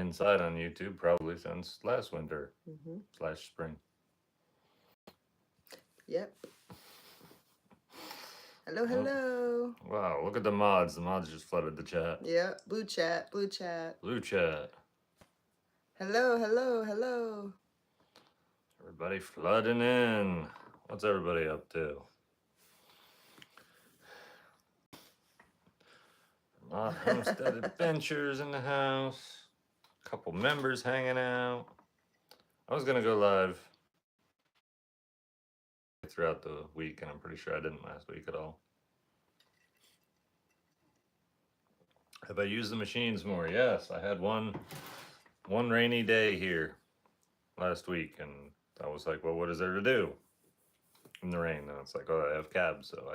inside on YouTube probably since last winter / spring. Yep. Hello, Well, hello. wow, look at the mods. The mods just flooded the chat. Yeah, blue chat, blue chat. Blue chat. Hello, hello, hello. Everybody flooding in. What's everybody up to? Homestead Adventures in the house. A couple members hanging out. I was gonna go live throughout the week, and I'm pretty sure I didn't last week at all. Have I used the machines more? Yes, I had one rainy day here last week, and I was like, well, what is there to do in the rain? And it's like, oh, I have cabs, so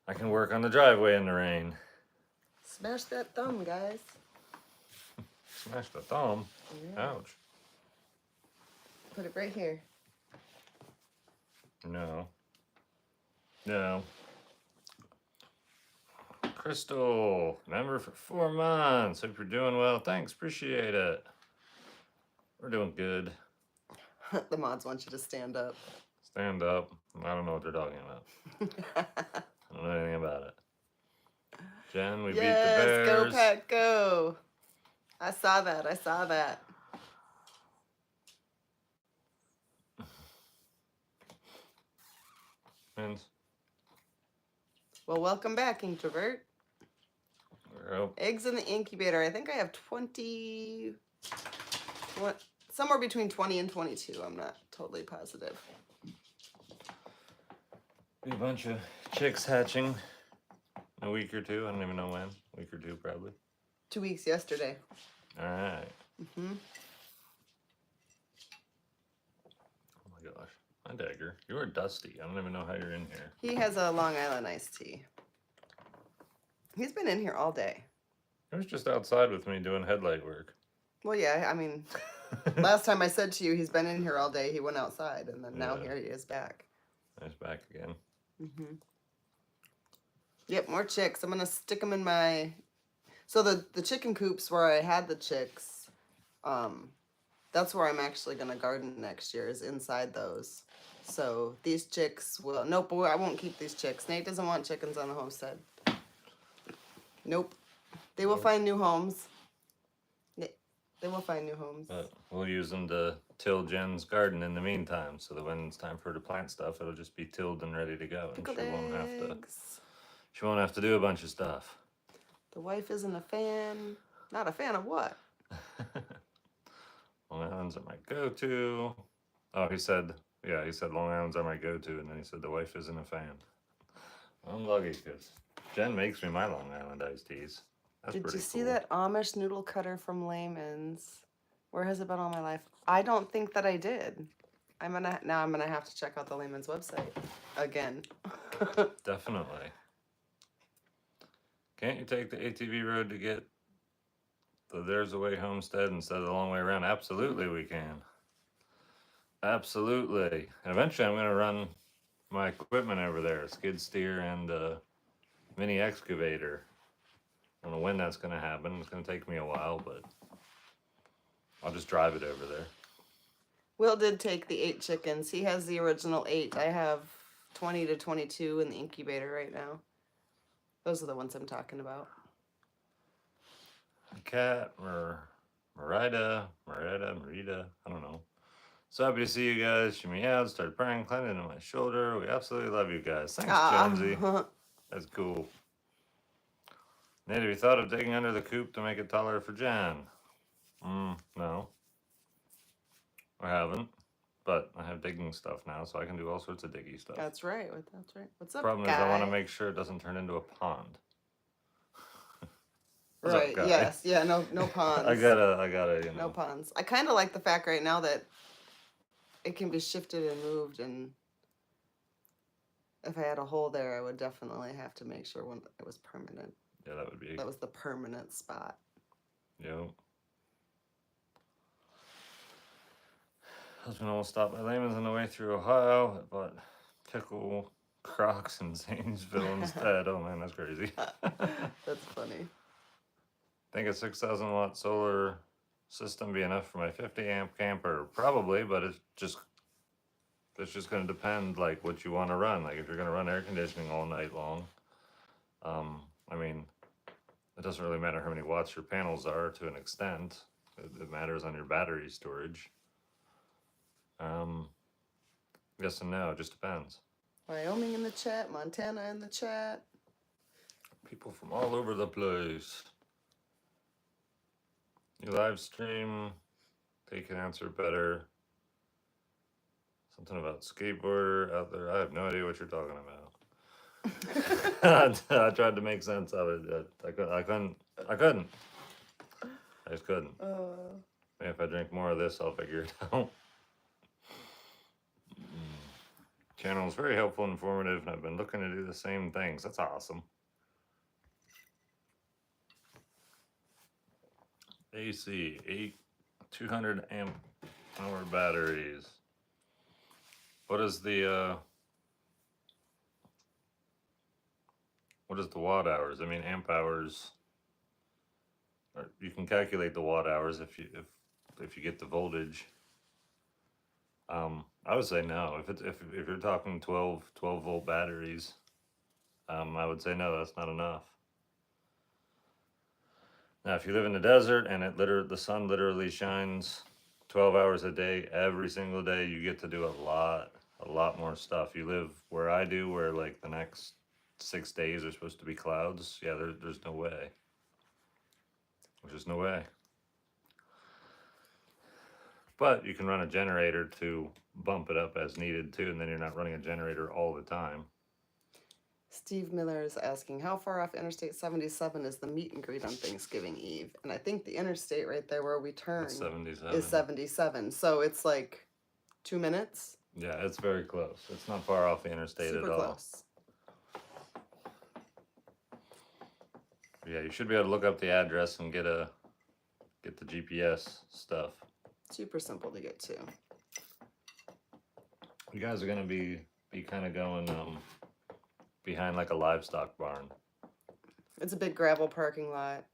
I can work on the driveway in the rain. Smash that thumb, guys. Smash the thumb. Yeah. Ouch. Put it right here. No. Crystal, member for 4 months. Hope you're doing well. Thanks, appreciate it. We're doing good. The mods want you to stand up. Stand up. I don't know what they're talking about. I don't know anything about it. Jen, we beat the Bears. Yes, go Pack, go. I saw that. And Well, welcome back, Introvert. Eggs in the incubator. I think I have 20, somewhere between 20 and 22. I'm not totally positive. Be a bunch of chicks hatching in a week or two. I don't even know when. A week or two, probably. 2 weeks yesterday. All right. Mm-hmm. Oh my gosh. My dagger. You are dusty. I don't even know how you're in here. He has a Long Island iced tea. He's been in here all day. He was just outside with me doing headlight work. Well, yeah, I mean, last time I said to you he's been in here all day, he went outside, and then now here he is back. He's back again. Mm-hmm. Yep, more chicks. I'm going to stick them in my... So the chicken coops where I had the chicks, that's where I'm actually going to garden next year, is inside those. So these chicks will... Nope, I won't keep these chicks. Nate doesn't want chickens on the homestead. Nope. They will find new homes. They will find new homes. But we'll use them to till Jen's garden in the meantime, so that when it's time for her to plant stuff, it'll just be tilled and ready to go, and Pickled she won't have to do a bunch of stuff. The wife isn't a fan. Not a fan of what? Long Island's are my go-to. Oh, he said Long Island's are my go-to, and then he said the wife isn't a fan. I'm lucky because Jen makes me my Long Island iced teas. That's Did pretty you see cool. that Amish noodle cutter from Layman's? Where has it been all my life? I don't think that I did. I'm gonna have to check out the Layman's website again. Definitely. Can't you take the ATV road to get the There's a Way homestead instead of the long way around? Absolutely we can. Absolutely. And eventually I'm going to run my equipment over there, a skid steer and a mini excavator. I don't know when that's going to happen. It's going to take me a while, but I'll just drive it over there. Will did take the 8 chickens. He has the original 8. I have 20 to 22 in the incubator right now. Those are the ones I'm talking about. Cat, Merida, I don't know. So happy to see you guys. She meowed, started purring, climbed into my shoulder. We absolutely love you guys. Thanks, Jonesy. That's cool. Nate, have you thought of digging under the coop to make it taller for Jan? No. I haven't. But I have digging stuff now, so I can do all sorts of diggy stuff. That's right. What's up, Problem guy? is I want to make sure it doesn't turn into a pond. Right, yes. Yeah, no ponds. I gotta, you know. No ponds. I kind of like the fact right now that it can be shifted and moved, and if I had a hole there, I would definitely have to make sure when it was permanent. Yeah, that would be. That was the permanent spot. Yep. Husband almost stopped by Layman's on the way through Ohio, but pickle Crocs in Zanesville instead. Oh man, that's crazy. That's funny. Think a 6,000 watt solar system be enough for my 50 amp camper? Probably, but it's just going to depend like what you want to run. Like if you're going to run air conditioning all night long, I mean, it doesn't really matter how many watts your panels are to an extent. It matters on your battery storage. Yes and no, it just depends. Wyoming in the chat, Montana in the chat. People from all over the place. You live stream, they can answer better. Something about skateboarder out there. I have no idea what you're talking about. I tried to make sense of it. I couldn't. I just couldn't. Maybe if I drink more of this, I'll figure it out. Channel is very helpful and informative, and I've been looking to do the same things. That's awesome. AC, 200 amp hour batteries. What is the watt hours? I mean, amp hours. Or you can calculate the watt hours if you get the voltage. I would say no. If you're talking 12 volt batteries, I would say no. That's not enough. Now, if you live in the desert and the sun literally shines 12 hours a day, every single day, you get to do a lot more stuff. You live where I do, where like the next 6 days are supposed to be clouds. Yeah, there's no way. There's just no way. But you can run a generator to bump it up as needed too, and then you're not running a generator all the time. Steve Miller is asking, how far off Interstate 77 is the meet and greet on Thanksgiving Eve? And I think the interstate right there where we turn is 77. So it's like 2 minutes. Yeah, it's very close. It's not far off the interstate Super at all. Close. Yeah, you should be able to look up the address and get the GPS stuff. Super simple to get to. You guys are gonna be kind of going behind like a livestock barn. It's a big gravel parking lot.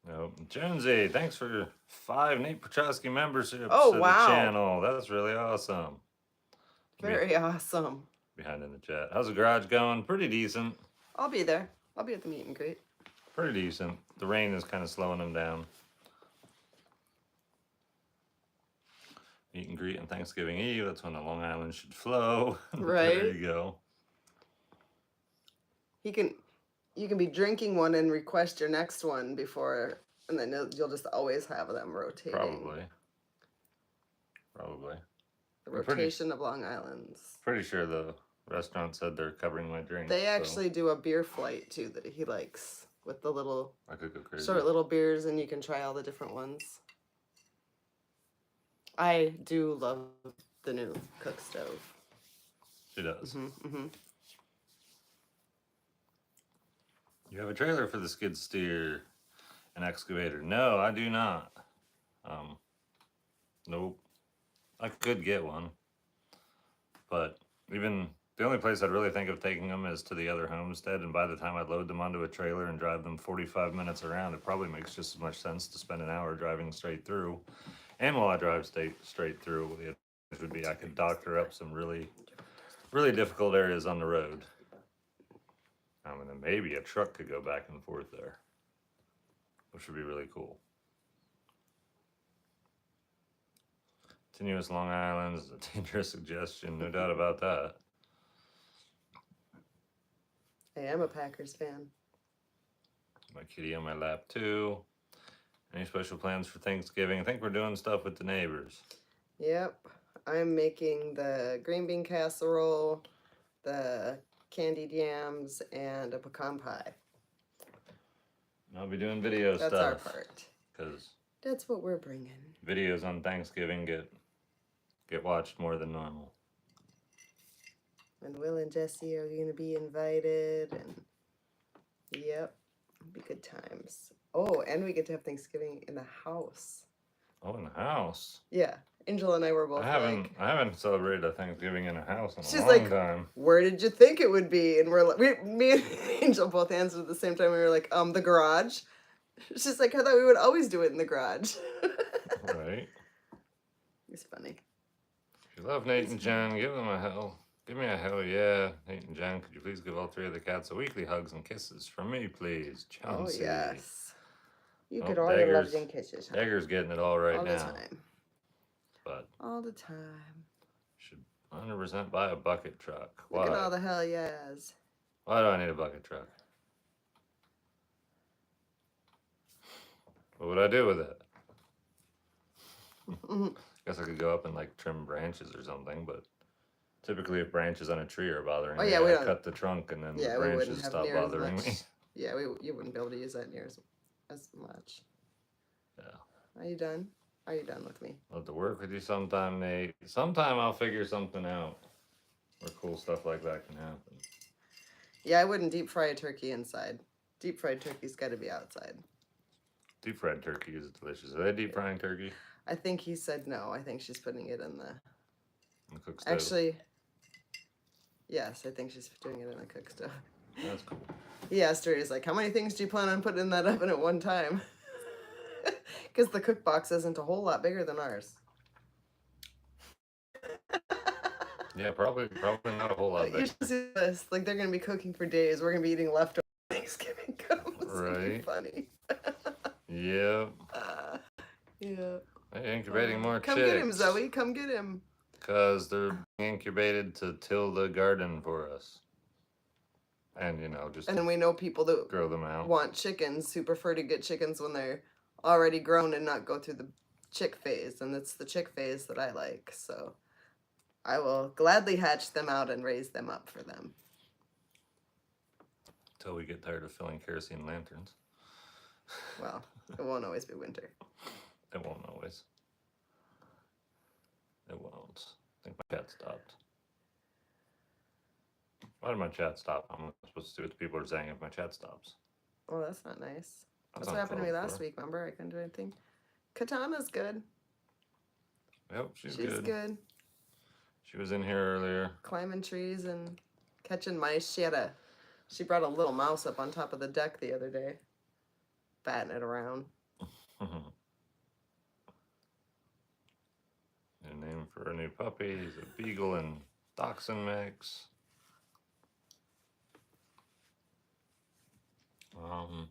No, Jonesy, thanks for 5 Nate Petrosky memberships Oh, to wow. the channel. That's really awesome. Very awesome. Behind in the chat. How's the garage going? Pretty decent. I'll be there. I'll be at the meet and greet. Pretty decent. The rain is kind of slowing them down. Meet and greet on Thanksgiving Eve. That's when the Long Island should flow. Right. There you go. You can be drinking one and request your next one before, and then you'll just always have them rotating. Probably. The rotation of Long Islands. Pretty sure the restaurant said they're covering my drink. They actually do a beer flight too that he likes with the little I could go crazy. short little beers, and you can try all the different ones. I do love the new cook stove. She does. Mm-hmm. You have a trailer for the skid steer and excavator? No, I do not. Nope. I could get one, but even the only place I'd really think of taking them is to the other homestead, and by the time I load them onto a trailer and drive them 45 minutes around, it probably makes just as much sense to spend an hour driving straight through. And while I drive straight through, it would be I could doctor up some really difficult areas on the road. And then maybe a truck could go back and forth there, which would be really cool. Continuous Long Island is a dangerous suggestion, no doubt about that. I am a Packers fan. My kitty on my lap too. Any special plans for Thanksgiving? I think we're doing stuff with the neighbors. Yep. I'm making the green bean casserole, the candied yams, and a pecan pie. I'll be doing video That's stuff. our part. Because that's what we're bringing. Videos on Thanksgiving get watched more than normal. And Will and Jesse are going to be invited, and yep, it'll be good times. Oh, and we get to have Thanksgiving in the house. Oh, in the house. Yeah, Angel and I were both. I haven't celebrated a Thanksgiving in a house in She's a long like, time. Where did you think it would be? And we're like, me and Angel both answered at the same time. We were like, the garage. It's just like, I thought we would always do it in the garage. Right. It's funny. If you love Nate and Jen, give them a hell. Give me a hell yeah. Nate and Jen, could you please give all 3 of the cats a weekly hugs and kisses from me, please? Chauncey. Oh, yes. You Oh, get all your loves Dagger's, and kisses. Huh? Dagger's getting it all right all the now. time. But All the time. should 100% buy a bucket truck. Why? Look at all the hell yeahs. Why do I need a bucket truck? What would I do with it? Guess I could go up and like trim branches or something, but typically if branches on a tree are bothering me, I cut the trunk and then the branches stop bothering me. Yeah, you wouldn't be able to use that near as much. Yeah. Are you done? Are you done with me? Love to work with you sometime, Nate. Sometime I'll figure something out where cool stuff like that can happen. Yeah, I wouldn't deep fry a turkey inside. Deep fried turkey's got to be outside. Deep fried turkey is delicious. Are they deep frying turkey? I think he said no. I think she's putting it in the cook stove. Actually, yes, I think she's doing it in the cook stove. That's cool. He asked her, he's like, how many things do you plan on putting in that oven at one time? Because the cook box isn't a whole lot bigger than ours. Yeah, probably not a whole lot bigger. You should see this. Like, they're going to be cooking for days. We're going to be eating leftovers when Thanksgiving comes. Right. Funny. Yep. Yeah. Hey, incubating more Come chicks. get him, Zoe. Come get him. Because they're incubated to till the garden for us. And, just And then we know people that grow them out. want chickens who prefer to get chickens when they're already grown and not go through the chick phase. And it's the chick phase that I like. So I will gladly hatch them out and raise them up for them. Until we get tired of filling kerosene lanterns. Well, it won't always be winter. It won't always. It won't. I think my chat stopped. Why did my chat stop? I'm not supposed to do what the people are saying if my chat stops. Well, that's not nice. That's what happened to me last week, remember? I couldn't do anything. Katana's good. Yep, she's good. She was in here earlier. Climbing trees and catching mice. She brought a little mouse up on top of the deck the other day. Batting it around. New name for a new puppy. He's a beagle and dachshund mix. I don't know.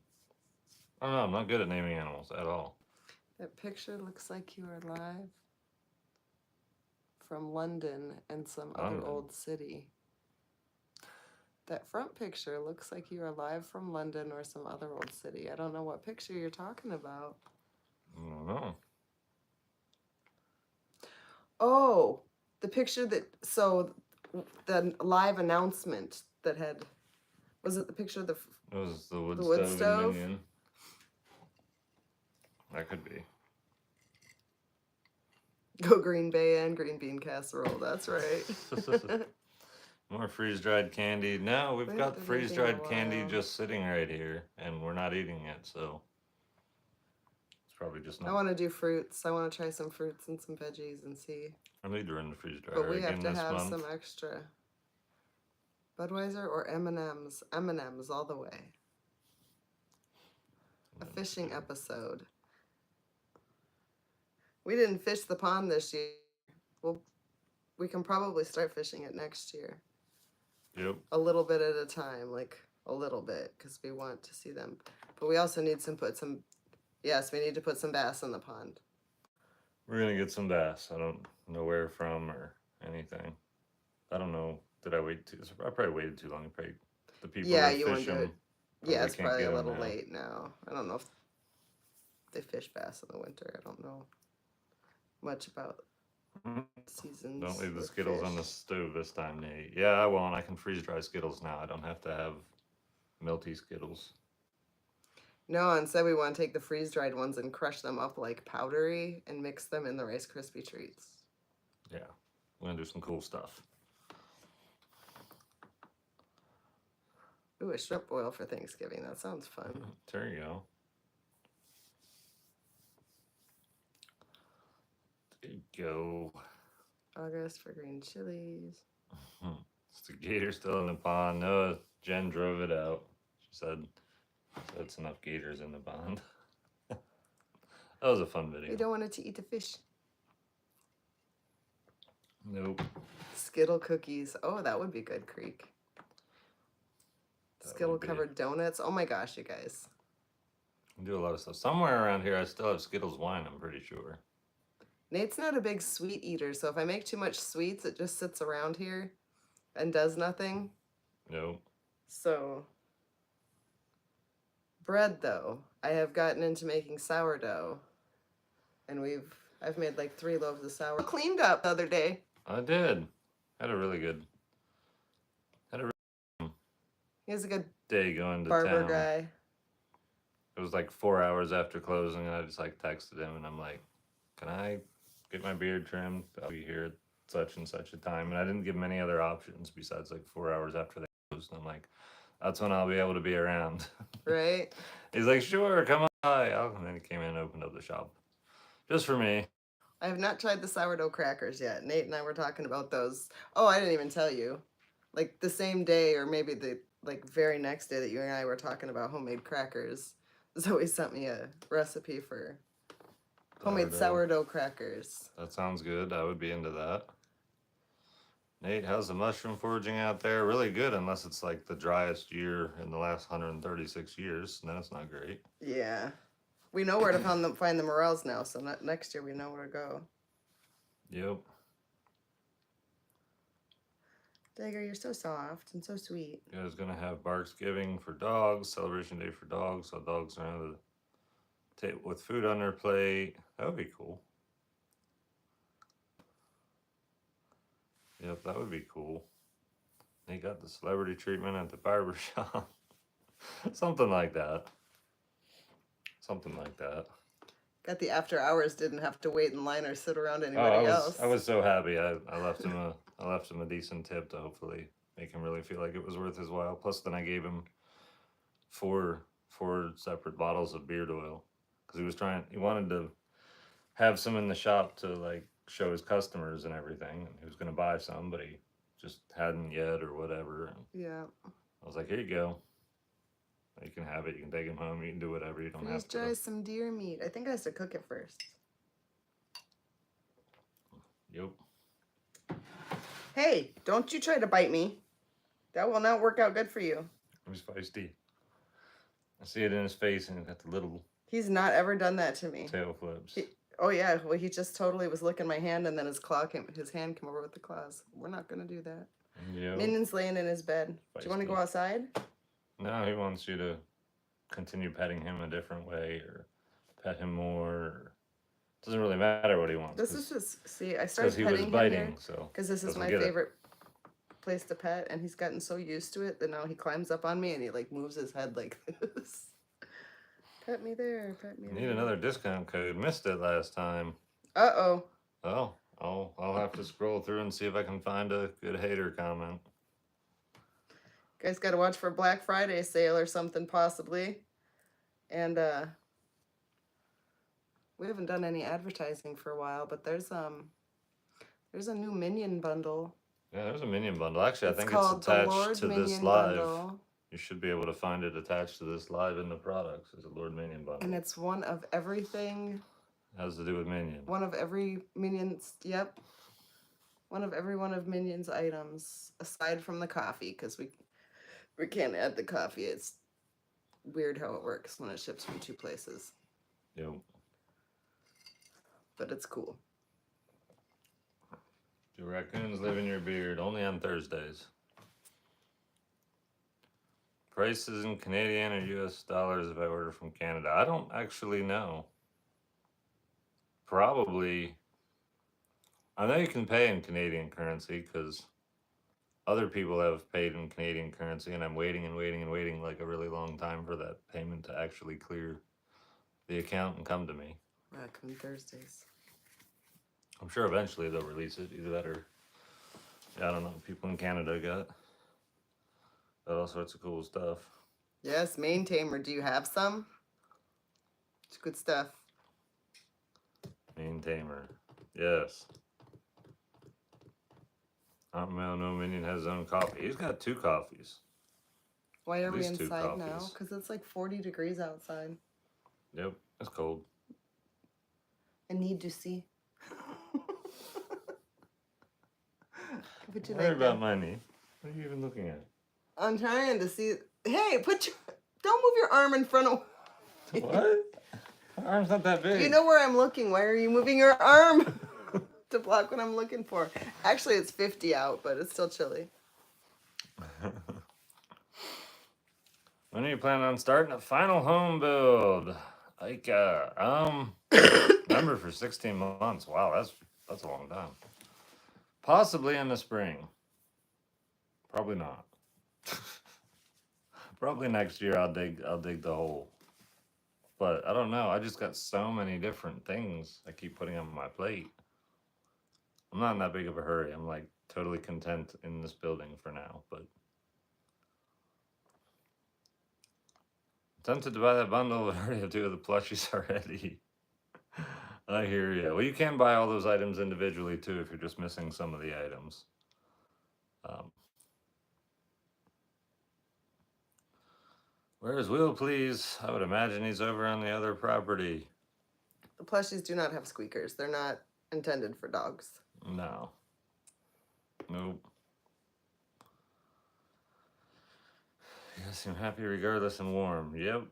I'm not good at naming animals at all. That picture looks like you are live from London and some other old city. That front picture looks like you are live from London or some other old city. I don't know what picture you're talking about. I don't know. Oh, the picture the live announcement that had, was it the picture of it was the wood wood stove? stove? In Minion. That could be. Go Green Bay and green bean casserole. That's right. More freeze-dried candy. No, we've got freeze-dried candy while. just sitting right here, and we're not eating it, so it's probably just not. I want to do fruits. I want to try some fruits and some veggies and see. I need to run the freeze-dryer But we have again to this have month. some extra. Budweiser or M&M's? M&M's all the way. A fishing episode. We didn't fish the pond this year. Well, we can probably start fishing it next year. Yep. A little bit at a time, like a little bit, because we want to see them. But we also need yes, we need to put some bass in the pond. We're going to get some bass. I don't know where from or anything. I don't know. Did I wait too? I probably waited too long. Probably the people Yeah, that you fish want to do it. them. Yeah, it's probably a get 'em little now. late now. I don't know if they fish bass in the winter. I don't know much about seasons. Don't leave the with Skittles on the fish. stove this time, Nate. Yeah, I won't. I can freeze dry Skittles now. I don't have to have melty Skittles. No, instead we want to take the freeze-dried ones and crush them up like powdery and mix them in the Rice Krispie treats. Yeah, we're going to do some cool stuff. Ooh, a shrimp boil for Thanksgiving. That sounds fun. There you go. There you go. August for green chilies. Is the gator still in the pond? No, Jen drove it out. She said that's enough gators in the pond. That was a fun video. We don't want it to eat the fish. Nope. Skittle cookies. Oh, that would be good, Creek. Skittle covered donuts. Oh my gosh, you guys. I do a lot of stuff. Somewhere around here, I still have Skittles wine, I'm pretty sure. Nate's not a big sweet eater, so if I make too much sweets, it just sits around here and does nothing. Nope. So, bread though, I have gotten into making sourdough, and I've made like 3 loaves of sourdough. Cleaned up the other day. I did. Had a really good. He has a good day going to barber town. guy. It was like 4 hours after closing, and I just like texted him, and I'm like, "Can I get my beard trimmed? I'll be here at such and such a time." And I didn't give him any other options besides like 4 hours after they closed. And I'm like, "That's when I'll be able to be around." Right. He's like, "Sure, come on by." And then he came in and opened up the shop just for me. I have not tried the sourdough crackers yet. Nate and I were talking about those. Oh, I didn't even tell you. Like the same day, or maybe the very next day that you and I were talking about homemade crackers, Zoe sent me a recipe for homemade sourdough crackers. That sounds good. I would be into that. Nate, how's the mushroom foraging out there? Really good, unless it's like the driest year in the last 136 years. And then it's not great. Yeah. We know where to find the morels now, so next year we know where to go. Yep. Dagger, you're so soft and so sweet. You guys gonna have Barksgiving for dogs, celebration day for dogs, so dogs are on the table with food on their plate. That would be cool. Yep, that would be cool. They got the celebrity treatment at the barber shop. Something like that. Something like that. Got the after hours, didn't have to wait in line or sit around anybody else. I was so happy. I left him a decent tip to hopefully make him really feel like it was worth his while. Plus, then I gave him four separate bottles of beard oil because he wanted to have some in the shop to like show his customers and everything, and he was going to buy some, but he just hadn't yet or whatever. And yeah. I was like, here you go. You can have it. You can take him home. You can do whatever. You don't have to. Freeze dry some deer meat. I think I have to cook it first. Yep. Hey, don't you try to bite me. That will not work out good for you. He's feisty. I see it in his face, and he's got the little. He's not ever done that to me. Tail flips. Oh yeah, well he just totally was licking my hand, and then his hand came over with the claws. We're not gonna do that. Yep. Minion's laying in his bed. Feisty. Do you want to go outside? No, he wants you to continue petting him a different way, or pet him more. Or it doesn't really matter what he wants. This is just I started petting him because he was biting, so because this is my favorite place to pet, and he's gotten so used to it that now he climbs up on me and he like moves his head like this. Pet me there, pet me there. Need another discount code. Missed it last time. Uh-oh. Oh, I'll have to scroll through and see if I can find a good hater comment. Guys got to watch for Black Friday sale or something possibly. And we haven't done any advertising for a while, but there's a new Minion bundle. Yeah, there's a Minion bundle. Actually, I think it's attached to this live. Bundle. You should be able to find it attached to this live in the products. It's a Lord Minion bundle. And it's one of everything. Has to do with Minion. One of every Minion's, yep. One of every one of Minion's items, aside from the coffee, because we can't add the coffee. It's weird how it works when it ships from 2 places. Yep. But it's cool. Do raccoons live in your beard? Only on Thursdays. Prices in Canadian or US dollars if I order from Canada? I don't actually know. Probably. I know you can pay in Canadian currency because other people have paid in Canadian currency, and I'm waiting and waiting and waiting like a really long time for that payment to actually clear the account and come to me. Raccoon Thursdays. I'm sure eventually they'll release it. Either that or, I don't know, people in Canada got all sorts of cool stuff. Yes, Mane Tamer. Do you have some? It's good stuff. Mane Tamer. Yes. No Minion has his own coffee. He's got 2 coffees. Why are we inside now? Because it's like 40 degrees outside. Yep, it's cold. need to see. Would you Worry like about that? my knee. What are you even looking at? I'm trying to see. Hey, don't move your arm in front of. What? My arm's not that big. You know where I'm looking. Why are you moving your arm to block what I'm looking for? Actually, it's 50 out, but it's still chilly. When are you planning on starting a final home build? Like, remember for 16 months. Wow, that's a long time. Possibly in the spring. Probably not. Probably next year I'll dig the hole. But I don't know. I just got so many different things I keep putting on my plate. I'm not in that big of a hurry. I'm like totally content in this building for now, but I'm tempted to buy that bundle, but I already have 2 of the plushies already. I hear you. Well, you can buy all those items individually too if you're just missing some of the items. Um, Where's Will, please? I would imagine he's over on the other property. The plushies do not have squeakers. They're not intended for dogs. No. Nope. You seem happy regardless and warm. Yep.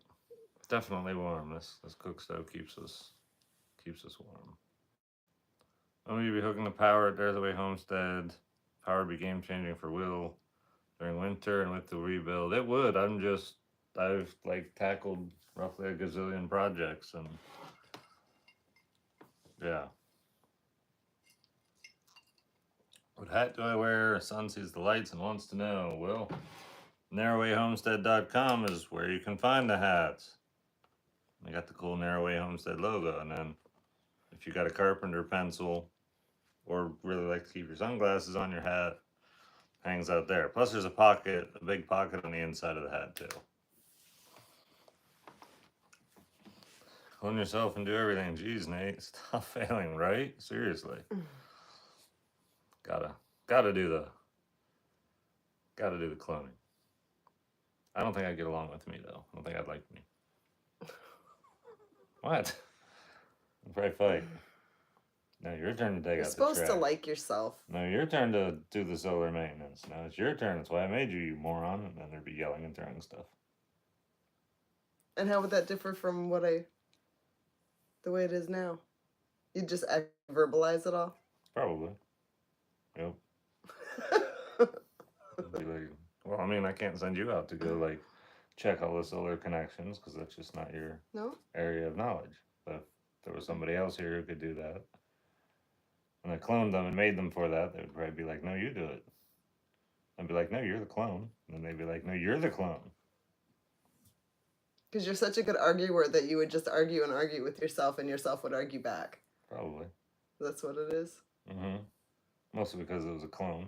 Definitely warm. This cook stove keeps us warm. When will you be hooking the power at There's a Way Homestead? Power would be game changing for Will during winter and with the rebuild. It would. I've like tackled roughly a gazillion projects and yeah. What hat do I wear? Son sees the lights and wants to know. Well, narrowwayhomestead.com is where you can find the hats. They got the cool Narrowway Homestead logo, and then if you got a carpenter pencil or really like to keep your sunglasses on your hat, hangs out there. Plus there's a big pocket on the inside of the hat too. Clone yourself and do everything. Jeez, Nate, stop failing, right? Seriously. Gotta do the cloning. I don't think I'd get along with me though. I don't think I'd like me. What? I'd probably fight. Now your turn to take You're out the supposed trash. to like yourself. No, your turn to do the solar maintenance. Now it's your turn. That's why I made you, you moron. And then there'd be yelling and throwing stuff. And how would that differ from the way it is now? You just verbalize it all? Probably. Yep. Be like, well, I mean, I can't send you out to go like check all the solar connections because that's just not your area of knowledge. But if there was somebody else here who could do that, and I cloned them and made them for that, they would probably be like, no, you do it. I'd be like, no, you're the clone. And then they'd be like, no, you're the clone. Because you're such a good arguer that you would just argue and argue with yourself and yourself would argue back. Probably. That's what it is? Mm-hmm. Mostly because it was a clone.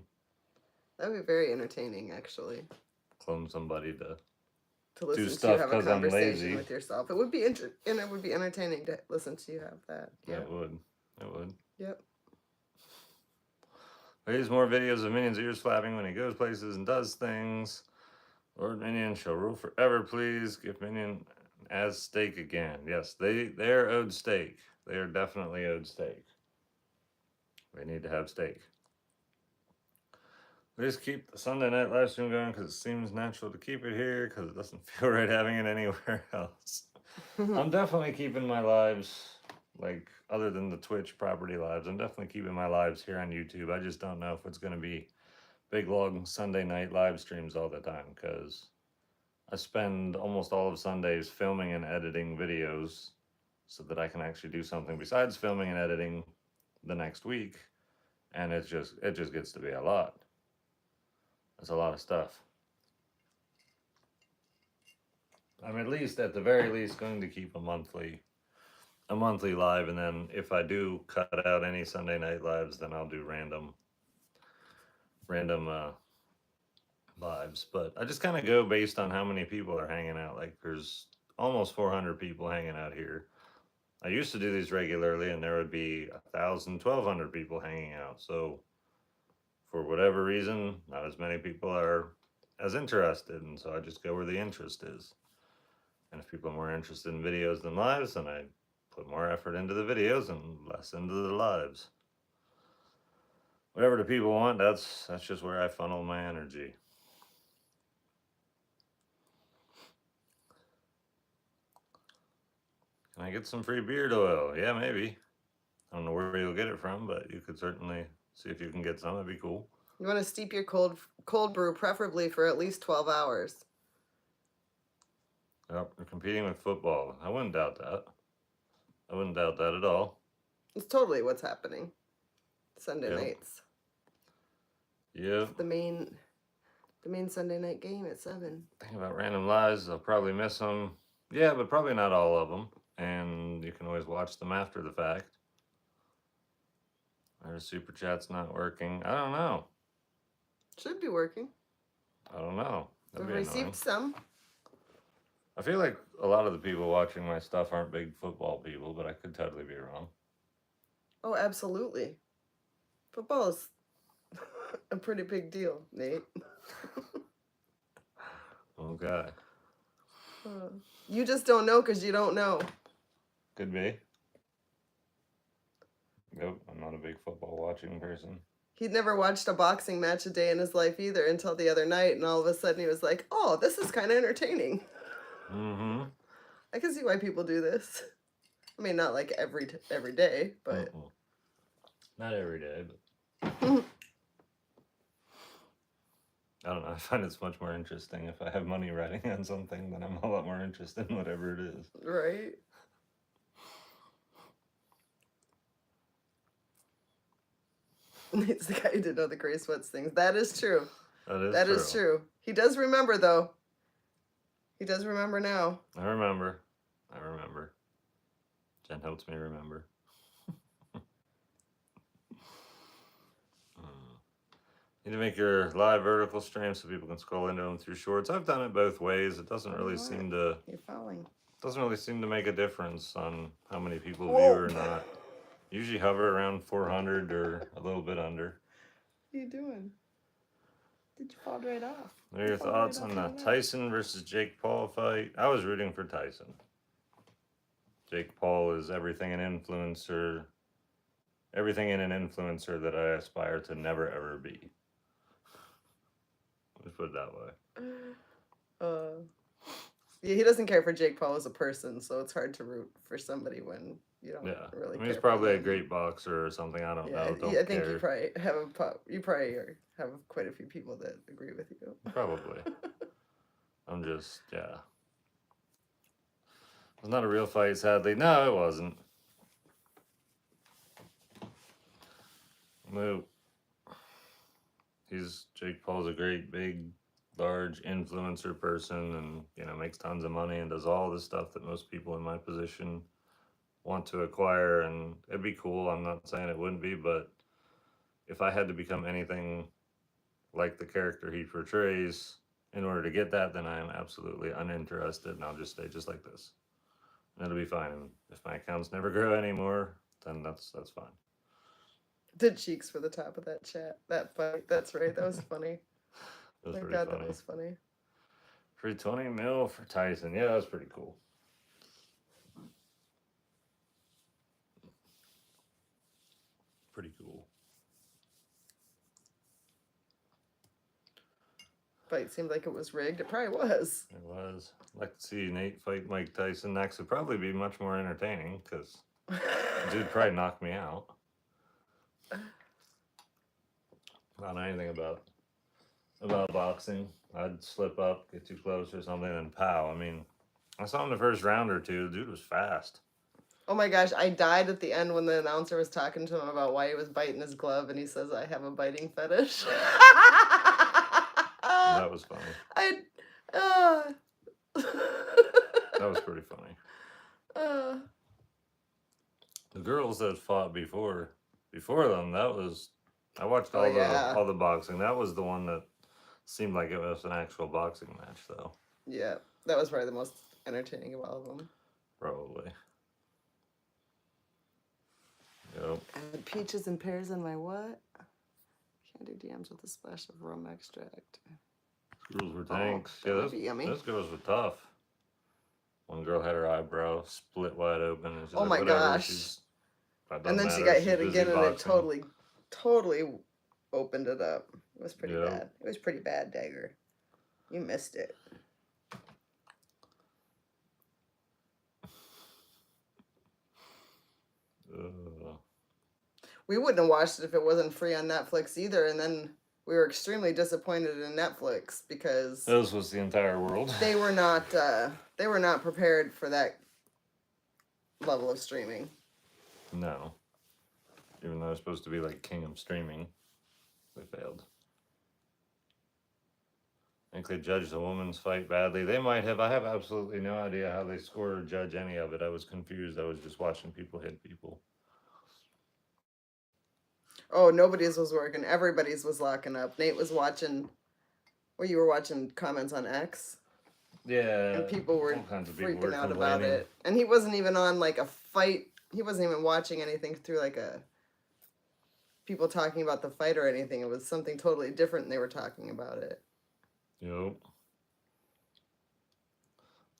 That would be very entertaining, actually. Clone somebody to listen do to stuff you have a because I'm conversation lazy. with yourself. It would be and it would be entertaining to listen to you have that. Yeah, it would. It would. Yep. There's more videos of Minion's ears flapping when he goes places and does things. Lord Minion shall rule forever, please. Give Minion as steak again. Yes, they are owed steak. They are definitely owed steak. They need to have steak. We just keep the Sunday night live stream going because it seems natural to keep it here because it doesn't feel right having it anywhere else. I'm definitely keeping my lives, like, other than the Twitch property lives, I'm definitely keeping my lives here on YouTube. I just don't know if it's going to be big, long Sunday night live streams all the time because I spend almost all of Sundays filming and editing videos so that I can actually do something besides filming and editing the next week. And it just gets to be a lot. That's a lot of stuff. I'm at the very least going to keep a monthly live, and then if I do cut out any Sunday night lives, then I'll do random lives. But I just kind of go based on how many people are hanging out. Like there's almost 400 people hanging out here. I used to do these regularly, and there would be 1,000, 1,200 people hanging out. So for whatever reason, not as many people are as interested, and so I just go where the interest is. And if people are more interested in videos than lives, then I put more effort into the videos and less into the lives. Whatever the people want, that's just where I funnel my energy. Can I get some free beard oil? Yeah, maybe. I don't know where you'll get it from, but you could certainly see if you can get some. That'd be cool. You want to steep your cold brew, preferably for at least 12 hours. Yep, we're competing with football. I wouldn't doubt that. I wouldn't doubt that at all. It's totally what's happening. Sunday nights. Yep. It's the main Sunday night game at 7. Think about random lives. I'll probably miss them. Yeah, but probably not all of them. And you can always watch them after the fact. Our super chat's not working. I don't know. Should be working. I don't know. I've received some. I feel like a lot of the people watching my stuff aren't big football people, but I could totally be wrong. Oh, absolutely. Football is a pretty big deal, Nate. Okay. You just don't know because you don't know. Could be. Nope, I'm not a big football watching person. He'd never watched a boxing match a day in his life either until the other night, and all of a sudden he was like, oh, this is kind of entertaining. Mm-hmm. I can see why people do this. I mean, not like every day, but... Not every day, but... I don't know, I find it's much more interesting if I have money riding on something, then I'm a lot more interested in whatever it is. Right? It's the guy who didn't know the gray sweats things. That is true. That is true. He does remember, though. He does remember now. I remember. Jen helps me remember. Need to make your live vertical stream so people can scroll into them through shorts. I've done it both ways. It doesn't really seem to... You're falling. Doesn't really seem to make a difference on how many people view or not. Usually hover around 400 or a little bit under. What are you doing? Did you fall right off? What are your thoughts on the Tyson versus Jake Paul fight? I was rooting for Tyson. Jake Paul is everything in an influencer that I aspire to never ever be. Let's put it that way. Yeah, he doesn't care for Jake Paul as a person, so it's hard to root for somebody when you don't really care. He's probably a great boxer or something. I don't know. I think you probably have quite a few people that agree with you. Probably. I'm just, It was not a real fight, sadly. No, it wasn't. No. Jake Paul's a great, big, large influencer person and, makes tons of money and does all the stuff that most people in my position want to acquire, and it'd be cool. I'm not saying it wouldn't be, but if I had to become anything like the character he portrays in order to get that, then I am absolutely uninterested, and I'll just stay just like this. And it'll be fine. And if my accounts never grow anymore, then that's fine. The cheeks for the top of that chat. That fight. That's right. That was funny. That was Thank pretty God funny. That was funny. Free 20 mil for Tyson. Yeah, that was pretty cool. Pretty cool. Fight seemed like it was rigged. It probably was. It was. I'd like to see Nate fight Mike Tyson next. Would probably be much more entertaining because dude probably knocked me out. I don't know anything about boxing. I'd slip up, get too close or something, and pow. I mean, I saw him the first round or two. The dude was fast. Oh my gosh, I died at the end when the announcer was talking to him about why he was biting his glove, and he says, I have a biting fetish. That was funny. That was pretty funny. The girls that fought before them, I watched all the boxing. That was the one that seemed like it was an actual boxing match, though. Yeah, that was probably the most entertaining of all of them. Probably. Yep. Add peaches and pears in my what? Candy DMs with a splash of rum extract. Girls were tanks. That would be yummy. Those girls were tough. One girl had her eyebrow split wide open, and she's Oh like, my "Whatever, gosh. that And doesn't then she matter. got She's hit busy again and it boxing." totally opened it up. It was pretty Yep. bad. It was pretty bad, Dagger. You missed it. We wouldn't have watched it if it wasn't free on Netflix either, and then we were extremely disappointed in Netflix because This was the entire world. they were not prepared for that level of streaming. No. Even though it's supposed to be like king of streaming, they failed. I think they judged the woman's fight badly. They might have. I have absolutely no idea how they score or judge any of it. I was confused. I was just watching people hit people. Oh, nobody's was working. Everybody's was locking up. Nate was watching. Well, you were watching comments on X. Yeah. And people were all kinds of freaking people were out complaining about it. And he wasn't even on like a fight. He wasn't even watching anything through like a people talking about the fight or anything. It was something totally different and they were talking about it. Yep.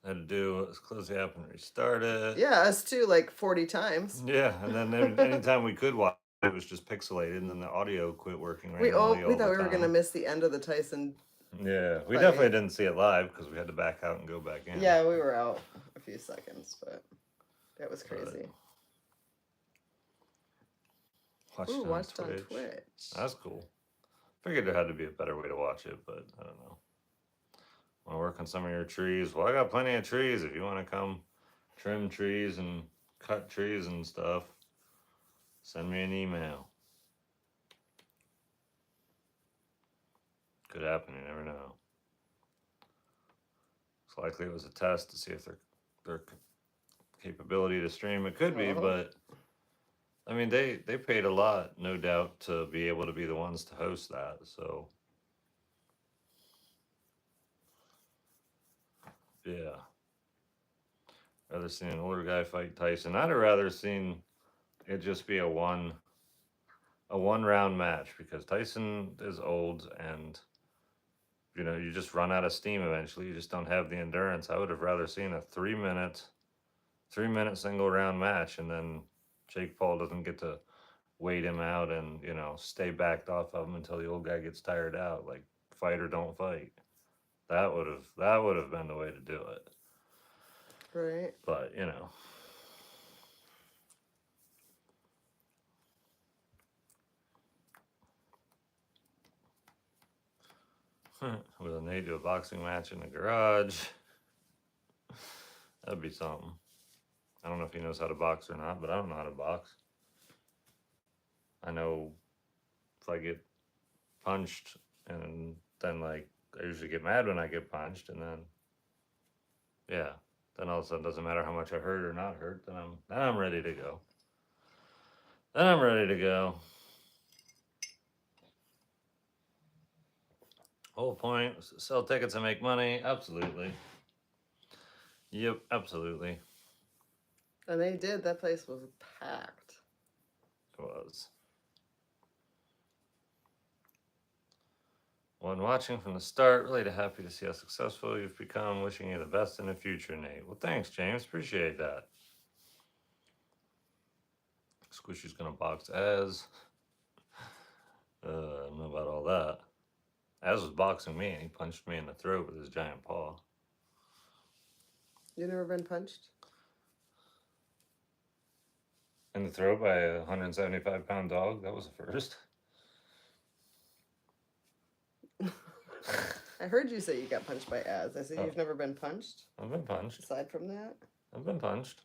I had to do it as close the app and restart it. Yeah, us too, like 40 times. Yeah, and then anytime we could watch it was just pixelated, and then the audio quit working We randomly all thought the we were gonna time. miss the end of the Tyson. Yeah, we fight. definitely didn't see it live because we had to back out and go back in. Yeah, we were out a few seconds, but that was crazy. Watched on Twitch. That's cool. Figured there had to be a better way to watch it, but I don't know. Want to work on some of your trees? Well, I got plenty of trees. If you want to come trim trees and cut trees and stuff, send me an email. Could happen. You never know. It's likely it was a test to see if their capability to stream. It could be, but I mean, they paid a lot, no doubt, to be able to be the ones to host that. So yeah, rather seen an older guy fight Tyson. I'd have rather seen it just be a one round match because Tyson is old and you just run out of steam eventually. You just don't have the endurance. I would have rather seen a 3-minute single round match, and then Jake Paul doesn't get to wait him out and stay backed off of him until the old guy gets tired out. Like, fight or don't fight. That would have been the way to do it. Right. But Will Nate do a boxing match in the garage? That'd be something. I don't know if he knows how to box or not, but I don't know how to box. I know if I get punched, and then I usually get mad when I get punched, and then then all of a sudden it doesn't matter how much I hurt or not hurt. Then I'm ready to go. Whole point, sell tickets and make money. Absolutely. Yep, absolutely. And they did. That place was packed. It was. One watching from the start, really happy to see how successful you've become. Wishing you the best in the future, Nate. Well, thanks, James. Appreciate that. Squishy's gonna box Az. I don't know about all that. Az was boxing me and he punched me in the throat with his giant paw. You never been punched? In the throat by a 175-pound dog? That was a first. I heard you say you got punched by Az. I said you've never been punched? I've been punched. Aside from that? I've been punched.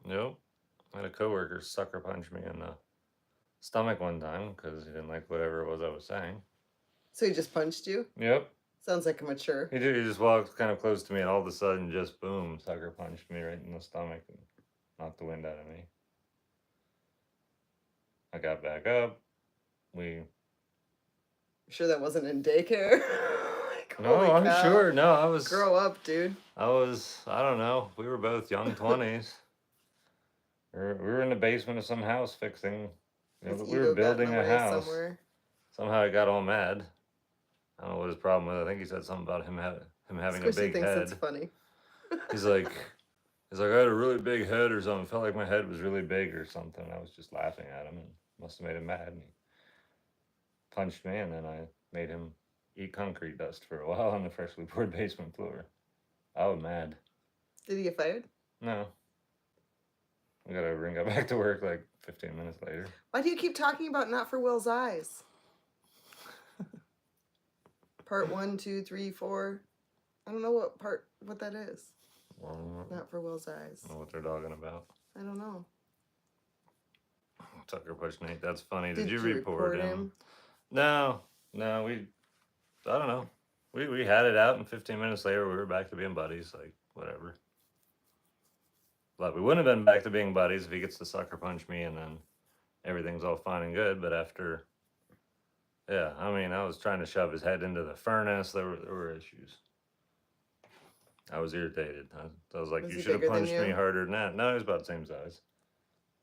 Nope. I had a coworker sucker punch me in the stomach one time because he didn't like whatever it was I was saying. So he just punched you? Yep. Sounds like a mature. He did. He just walked kind of close to me and all of a sudden just boom, sucker punched me right in the stomach and knocked the wind out of me. I got back up. Sure that wasn't in daycare? No, I'm sure. No, I was... Grow up, dude. I don't know. We were both young 20s. We were in the basement of some house fixing. We were building a house. Somewhere. Somehow I got all mad. I don't know what his problem was. I think he said something about him having a big head. That's funny. He's like, I had a really big head or something. Felt like my head was really big or something. I was just laughing at him and must have made him mad. And he punched me, and then I made him eat concrete dust for a while on the freshly poured basement floor. I was mad. Did he get fired? No. I got over and got back to work like 15 minutes later. Why do you keep talking about Not for Will's Eyes? Part 1, 2, 3, 4. I don't know what that is. Not for Will's Eyes. I don't know what they're dogging about. I don't know. Tucker pushed Nate. That's funny. Did you you report him? No, I don't know. We had it out, and 15 minutes later, we were back to being buddies. Like, whatever. But we wouldn't have been back to being buddies if he gets to sucker punch me, and then everything's all fine and good. But after, yeah, I mean, I was trying to shove his head into the furnace. There were issues. I was irritated. I was like, you should have punched me harder than that. No, he was about the same size.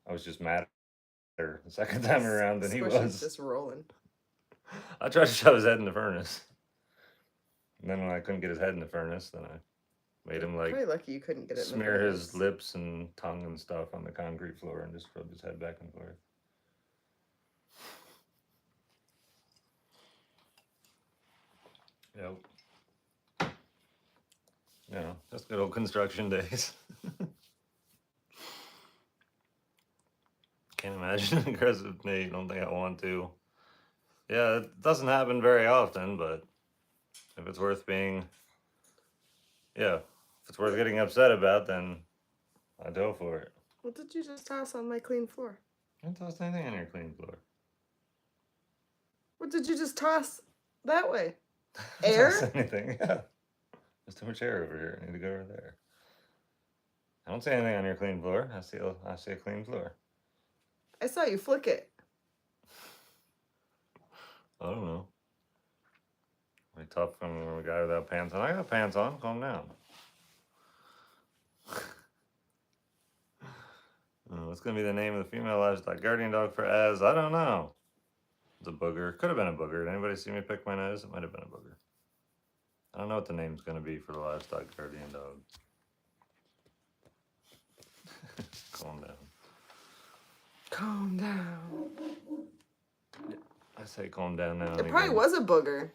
I was just madder the second time around than he was. Just rolling. I tried to shove his head in the furnace. And then when I couldn't get his head in the furnace, then I made him like probably lucky you couldn't get it smear his lips and tongue and stuff on the concrete floor and just rub his head back and forth. Yep. Yeah, just good old construction days. Can't imagine an aggressive Nate. Don't think I want to. Yeah, it doesn't happen very often, but if it's worth being, if it's worth getting upset about, then I'd go for it. What did you just toss on my clean floor? I didn't toss anything on your clean floor. What did you just toss that way? Air? Toss anything, yeah. There's too much air over here. I need to go over there. I don't see anything on your clean floor. I see a clean floor. I saw you flick it. I don't know. We tough from a guy without pants on. I got pants on. Calm down. What's going to be the name of the female livestock guardian dog for Az? I don't know. It's a booger. Could have been a booger. Did anybody see me pick my nose? It might have been a booger. I don't know what the name's going to be for the livestock guardian dog. Calm down. Calm down. I say calm down now. It probably was a booger.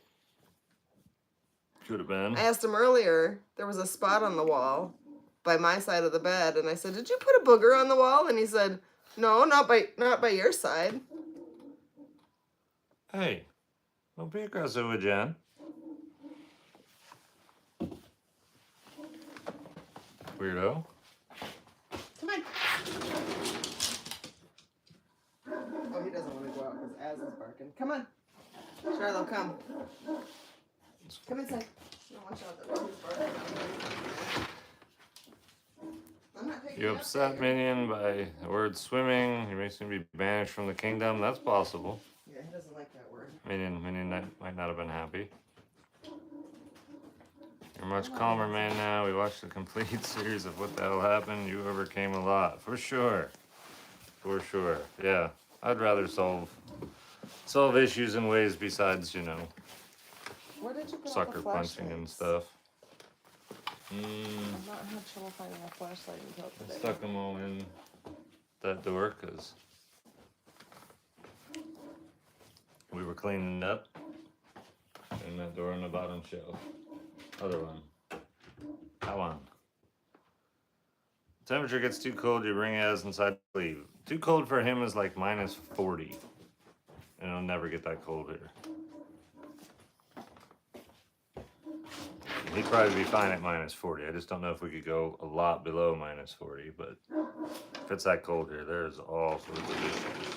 Could have been. I asked him earlier. There was a spot on the wall by my side of the bed, and I said, "Did you put a booger on the wall?" And he said, "No, not by your side." Hey, don't be aggressive with Jen. Weirdo. Come on. Oh, he doesn't want to go out because Az is barking. Come on. Charlotte, come. Come inside. No, watch out. The dog is barking. I'm not taking You upset Minion by the word swimming. He makes him be banished from the kingdom. That's possible. Yeah, he doesn't like that word. Minion might not have been happy. You're a much calmer man now. We watched the complete series of what the hell happened. You overcame a lot. For sure. For sure. Yeah. I'd rather solve issues in ways besides, Where did you put sucker punching and stuff. I've not had trouble finding a flashlight until today. I stuck them all in that door because we were cleaning up. And that door on the bottom shelf. Other one. That one. Temperature gets too cold, you bring Az inside to leave. Too cold for him is like -40. And it'll never get that cold here. He'd probably be fine at -40. I just don't know if we could go a lot below -40, but if it's that cold here, there's all sorts of issues.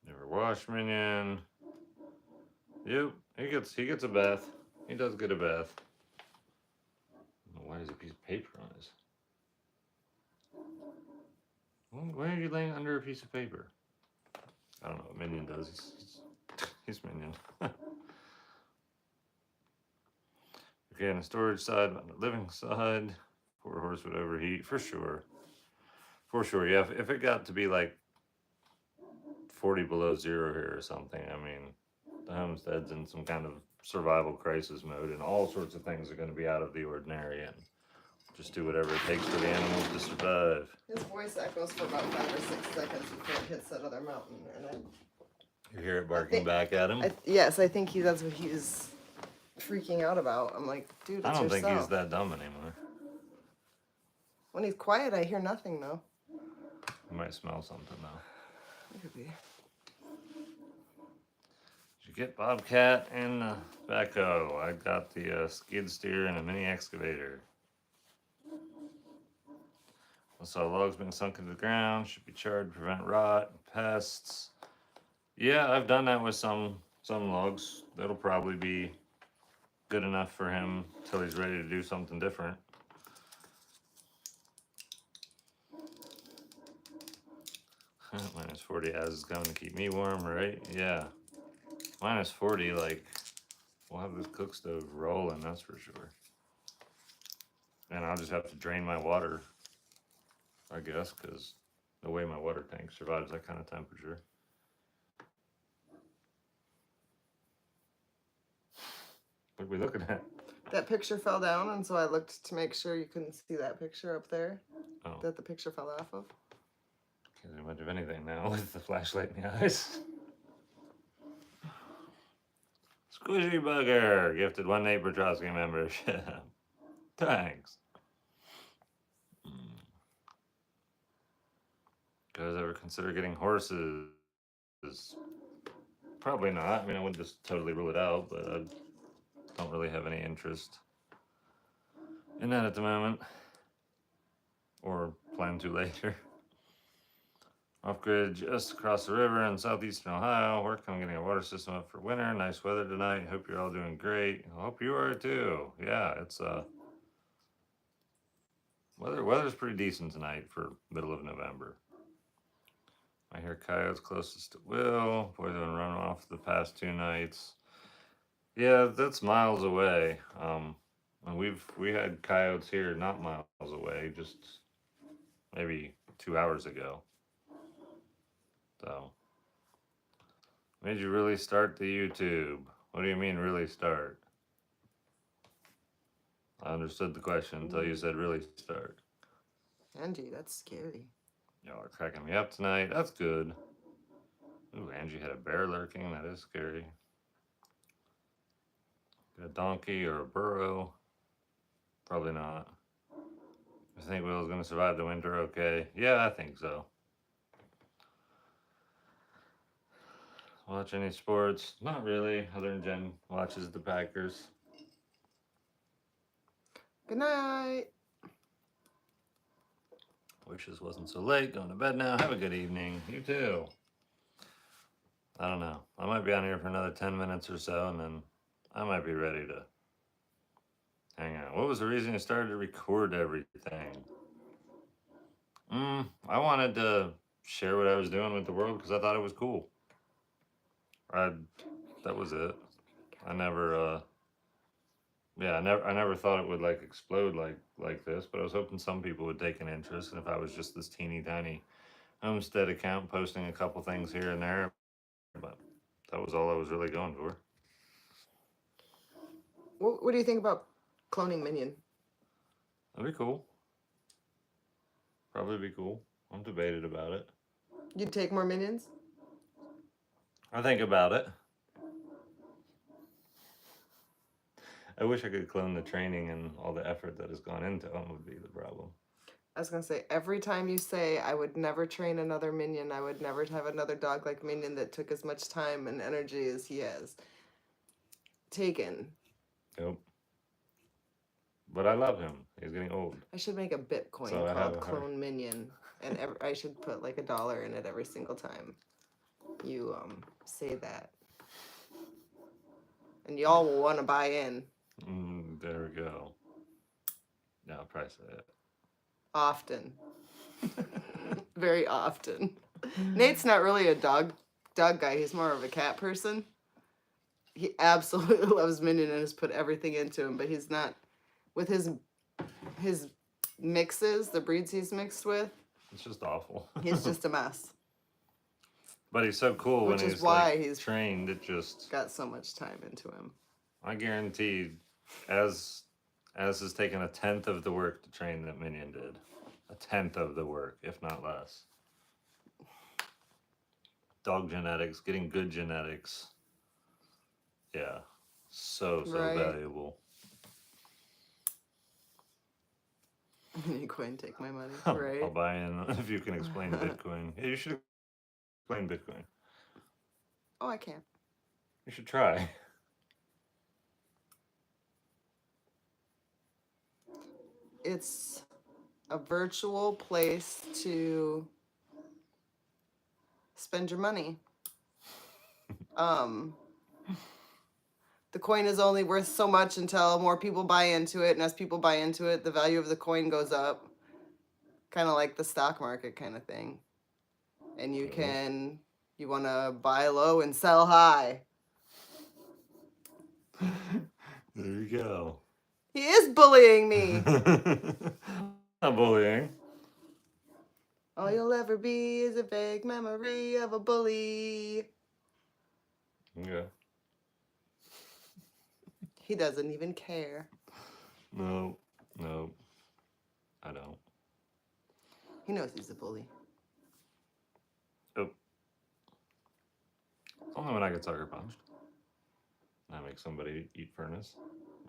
Never wash Minion. Yep, he gets a bath. He does get a bath. Why is a piece of paper on his? Why are you laying under a piece of paper? I don't know what Minion does. He's Minion. Okay, on the storage side, on the living side, poor horse would overheat for sure. For sure, yeah. If it got to be like 40 below zero here or something, I mean, The homestead's in some kind of survival crisis mode, and all sorts of things are going to be out of the ordinary, and just do whatever it takes for the animals to survive. His voice echoes for about 5 or 6 seconds before it hits that other mountain, and You hear it barking back at him? yes, I think that's what he's freaking out about. I'm like, dude, it's I don't think yourself. he's that dumb anymore. When he's quiet, I hear nothing though. He might smell something though. It could be. Did you get Bobcat and the backhoe? I got the skid steer and a mini excavator. I saw logs being sunk into the ground. Should be charred to prevent rot, pests. Yeah, I've done that with some logs. That'll probably be good enough for him till he's ready to do something different. Minus 40 as is going to keep me warm, right? Yeah. Minus 40, like, we'll have this cook stove rolling, that's for sure. And I'll just have to drain my water, I guess, because the way my water tank survives that kind of temperature. What are we looking at? That picture fell down, and so I looked to make sure you couldn't see that picture up there. Oh. That the picture fell off of. Can't do much of anything now with the flashlight in the eyes. Squishy Bugger gifted 1 Nate Petrosky membership. Thanks. Guys ever consider getting horses? Probably not. I mean, I wouldn't just totally rule it out, but I don't really have any interest in that at the moment. Or plan to later. Off-grid just across the river in southeastern Ohio. Working on getting a water system up for winter. Nice weather tonight. Hope you're all doing great. I hope you are too. Yeah, it's weather's pretty decent tonight for middle of November. I hear coyotes closest to Will. Boy, they've been running off the past 2 nights. Yeah, that's miles away. And we had coyotes here not miles away, just maybe 2 hours ago. So, made you really start the YouTube? What do you mean, really start? I understood the question until you said really start. Angie, that's scary. Y'all are cracking me up tonight. That's good. Ooh, Angie had a bear lurking. That is scary. A donkey or a burro? Probably not. I think Will's going to survive the winter okay. Yeah, I think so. Watch any sports? Not really, other than Jen watches the Packers. Good night. Wish this wasn't so late. Going to bed now. Have a good evening. You too. I don't know. I might be on here for another 10 minutes or so, and then I might be ready to hang out. What was the reason you started to record everything? I wanted to share what I was doing with the world because I thought it was cool. That was it. I never thought it would like explode like this, but I was hoping some people would take an interest, and if I was just this teeny tiny Homestead account posting a couple things here and there, but that was all I was really going for. What do you think about cloning Minion? That'd be cool. Probably be cool. I'm debated about it. You'd take more Minions? I think about it. I wish I could clone the training and all the effort that has gone into them would be the problem. I was going to say, every time you say, I would never train another Minion, I would never have another dog like Minion that took as much time and energy as he has taken. Yep. But I love him. He's getting old. I should make a Bitcoin called Clone Minion, and I should put like $1 in it every single time you say that. And y'all will want to buy in. There we go. Yeah, I'll probably say it. Often. Very often. Nate's not really a dog guy. He's more of a cat person. He absolutely loves Minion and has put everything into him, but he's not with his mixes, the breeds he's mixed with. It's just awful. He's just a mess. But he's so cool Which when is he's why like he's trained. It just, got so much time into him. I guarantee, as has taken a tenth of the work to train that Minion did, a tenth of the work, if not less. Dog genetics, getting good genetics, yeah, so Right. valuable. You go and take my money, I'll right? buy in if you can explain Bitcoin. Yeah, you should explain Bitcoin. Oh, I can't. You should try. It's a virtual place to spend your money. The coin is only worth so much until more people buy into it, and as people buy into it, the value of the coin goes up. Kind of like the stock market kind of thing. And you want to buy low and sell high. There you go. He is bullying me. Not bullying. All you'll ever be is a vague memory of a bully. Yeah. He doesn't even care. No, I don't. He knows he's a bully. Oh. Only when I get sucker punched. I make somebody eat Furnace.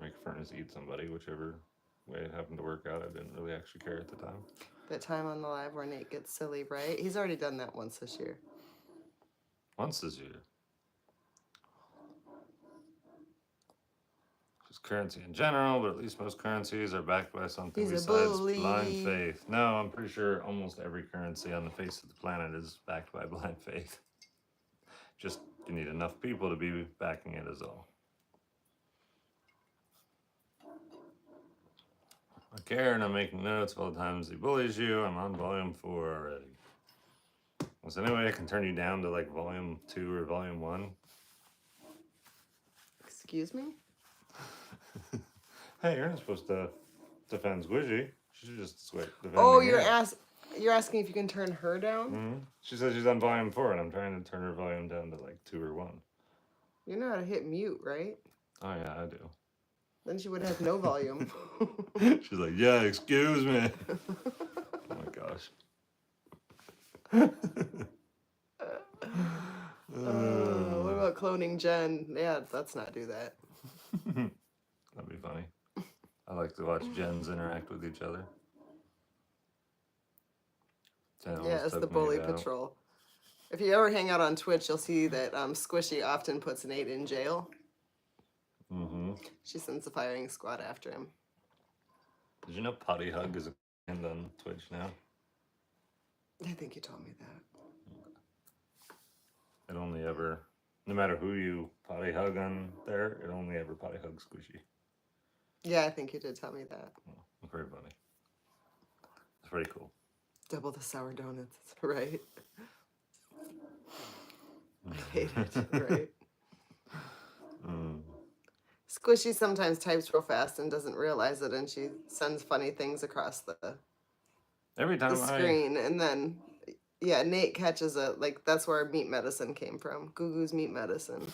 Make Furnace eat somebody, whichever way it happened to work out. I didn't really actually care at the time. That time on the live where Nate gets silly, right? He's already done that once this year. Once this year. Just currency in general, but at least most currencies are backed by something He's a besides bully. blind faith. No, I'm pretty sure almost every currency on the face of the planet is backed by blind faith. Just you need enough people to be backing it is all. I care and I'm making notes of all the times he bullies you. I'm on volume 4 already. Was there any way I can turn you down to like volume 2 or volume 1? Excuse me? Hey, you're not supposed to defend Squishy. She should just defend Oh, me. you're asking if you can turn her down? Mm-hmm. She says she's on volume 4 and I'm trying to turn her volume down to like 2 or 1. You know how to hit mute, right? Oh yeah, I do. Then she would have no volume. She's like, yeah, excuse me. Oh my gosh. What about cloning Jen? Yeah, let's not do that. That'd be funny. I like to watch gens interact with each other. Yeah, it's the bully patrol. If you ever hang out on Twitch, you'll see that Squishy often puts Nate in jail. Mm-hmm. She sends the firing squad after him. Did you know Potty Hug is a hand on Twitch now? I think you told me that. It only ever, no matter who you potty hug on there, it only ever potty hugs Squishy. Yeah, I think you did tell me that. Oh, very funny. It's pretty cool. Double the sour donuts, right? I hate it, right? Squishy sometimes types real fast and doesn't realize it, and she sends funny things across the screen, and then yeah, Nate catches it. Like that's where meat medicine came from. Gugu's meat medicine.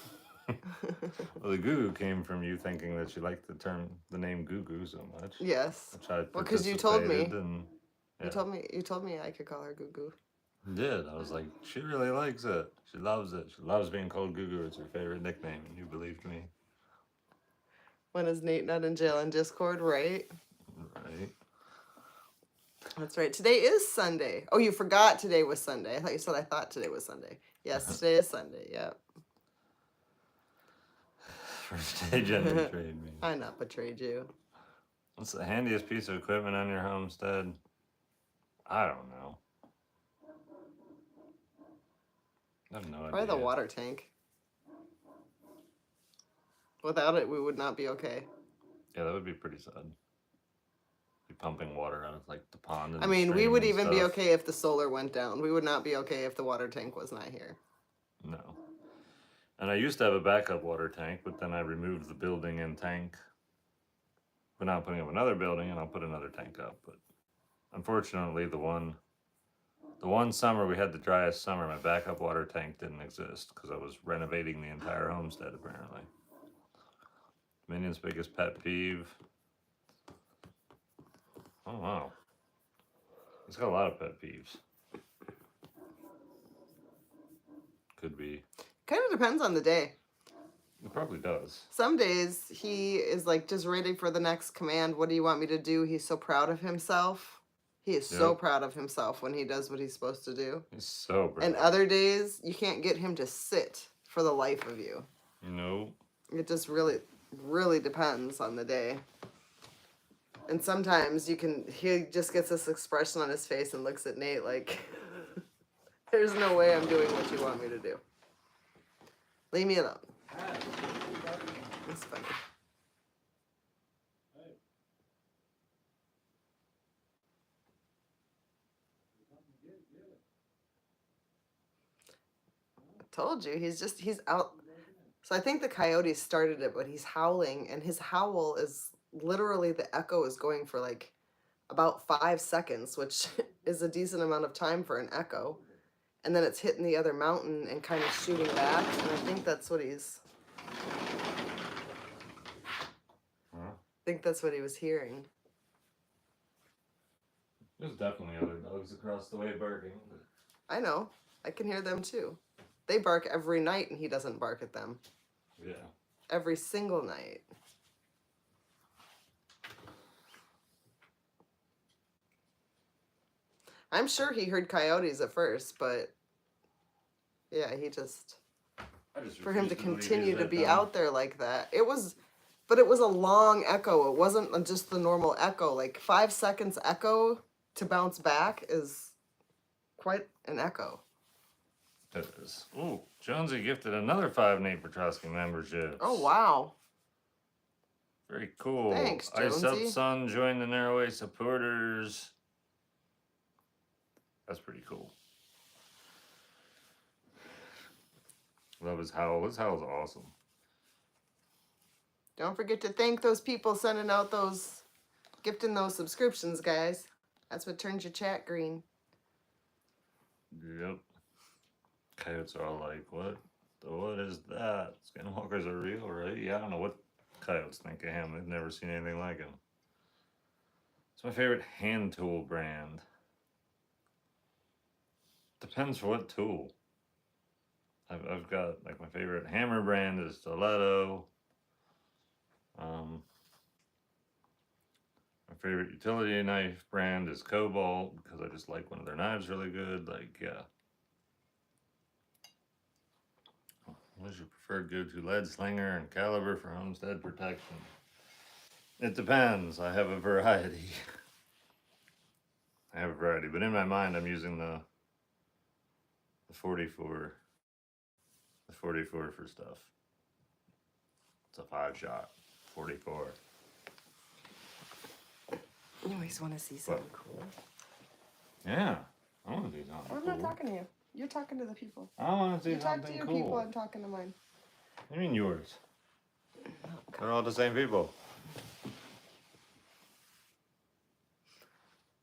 Well, the Gugu came from you thinking that she liked the name Gugu so much. Yes. Which I well, because you told me. And, yeah. You told me I could call her Gugu. I did. I was like, she really likes it. She loves it. She loves being called Gugu. It's her favorite nickname, and you believed me. When is Nate not in jail in Discord, right? Right. That's right. Today is Sunday. Oh, you forgot today was Sunday. I thought you said I thought today was Sunday. Yes, today is Sunday. Yep. First day Jen betrayed me. I not betrayed you. What's the handiest piece of equipment on your homestead? I don't know. I have no idea. Probably the water tank. Without it, we would not be okay. Yeah, that would be pretty sad. Be pumping water out of like the pond. I mean, we would even be okay if the solar went down. We would not be okay if the water tank was not here. No. And I used to have a backup water tank, but then I removed the building and tank. But now I'm putting up another building and I'll put another tank up. But unfortunately, the The one summer we had the driest summer, my backup water tank didn't exist because I was renovating the entire homestead apparently. Minion's biggest pet peeve. Oh wow. He's got a lot of pet peeves. Could be. Kind of depends on the day. It probably does. Some days he is like just ready for the next command. What do you want me to do? He's so proud of himself. He is so proud of himself when he does what he's supposed to do. He's so proud. And other days, you can't get him to sit for the life of you. No. It just really, really depends on the day. And sometimes he just gets this expression on his face and looks at Nate like, there's no way I'm doing what you want me to do. Leave me alone. That's funny. Told you, he's out. So I think the coyote started it, but he's howling, and his howl is literally the echo is going for like about 5 seconds, which is a decent amount of time for an echo. And then it's hitting the other mountain and kind of shooting back, and I think that's what he's. Huh? I think that's what he was hearing. There's definitely other dogs across the way barking. But... I know. I can hear them too. They bark every night, and he doesn't bark at them. Yeah. Every single night. I'm sure he heard coyotes at first, but yeah, he just for him to continue to be out there like that. But it was a long echo. It wasn't just the normal echo. Like 5 seconds echo to bounce back is quite an echo. It is. Ooh, Jonesy gifted another 5 Nate Petrosky memberships. Oh, wow. Very cool. Thanks, Ice Jonesy. Up Sun joined the Narrowway supporters. That's pretty cool. Love his howl. His howl's awesome. Don't forget to thank those people sending out gifting those subscriptions, guys. That's what turns your chat green. Yep. Coyotes are all like, what? What is that? Skinwalkers are real, right? Yeah, I don't know what coyotes think of him. They've never seen anything like him. It's my favorite hand tool brand. Depends for what tool. I've got, like, my favorite hammer brand is Stiletto. My favorite utility knife brand is Cobalt because I just like one of their knives really good. Like, yeah. What is your preferred go-to lead slinger and caliber for homestead protection? It depends. I have a variety. But in my mind, I'm using the 44. The 44 for stuff. It's a 5-shot. 44. You always want to see something cool. Yeah, I want to see something I'm not talking to you. You're talking to the people. I want to see you talk something to your cool. people, I'm talking to mine. What do you mean yours? They're all the same people.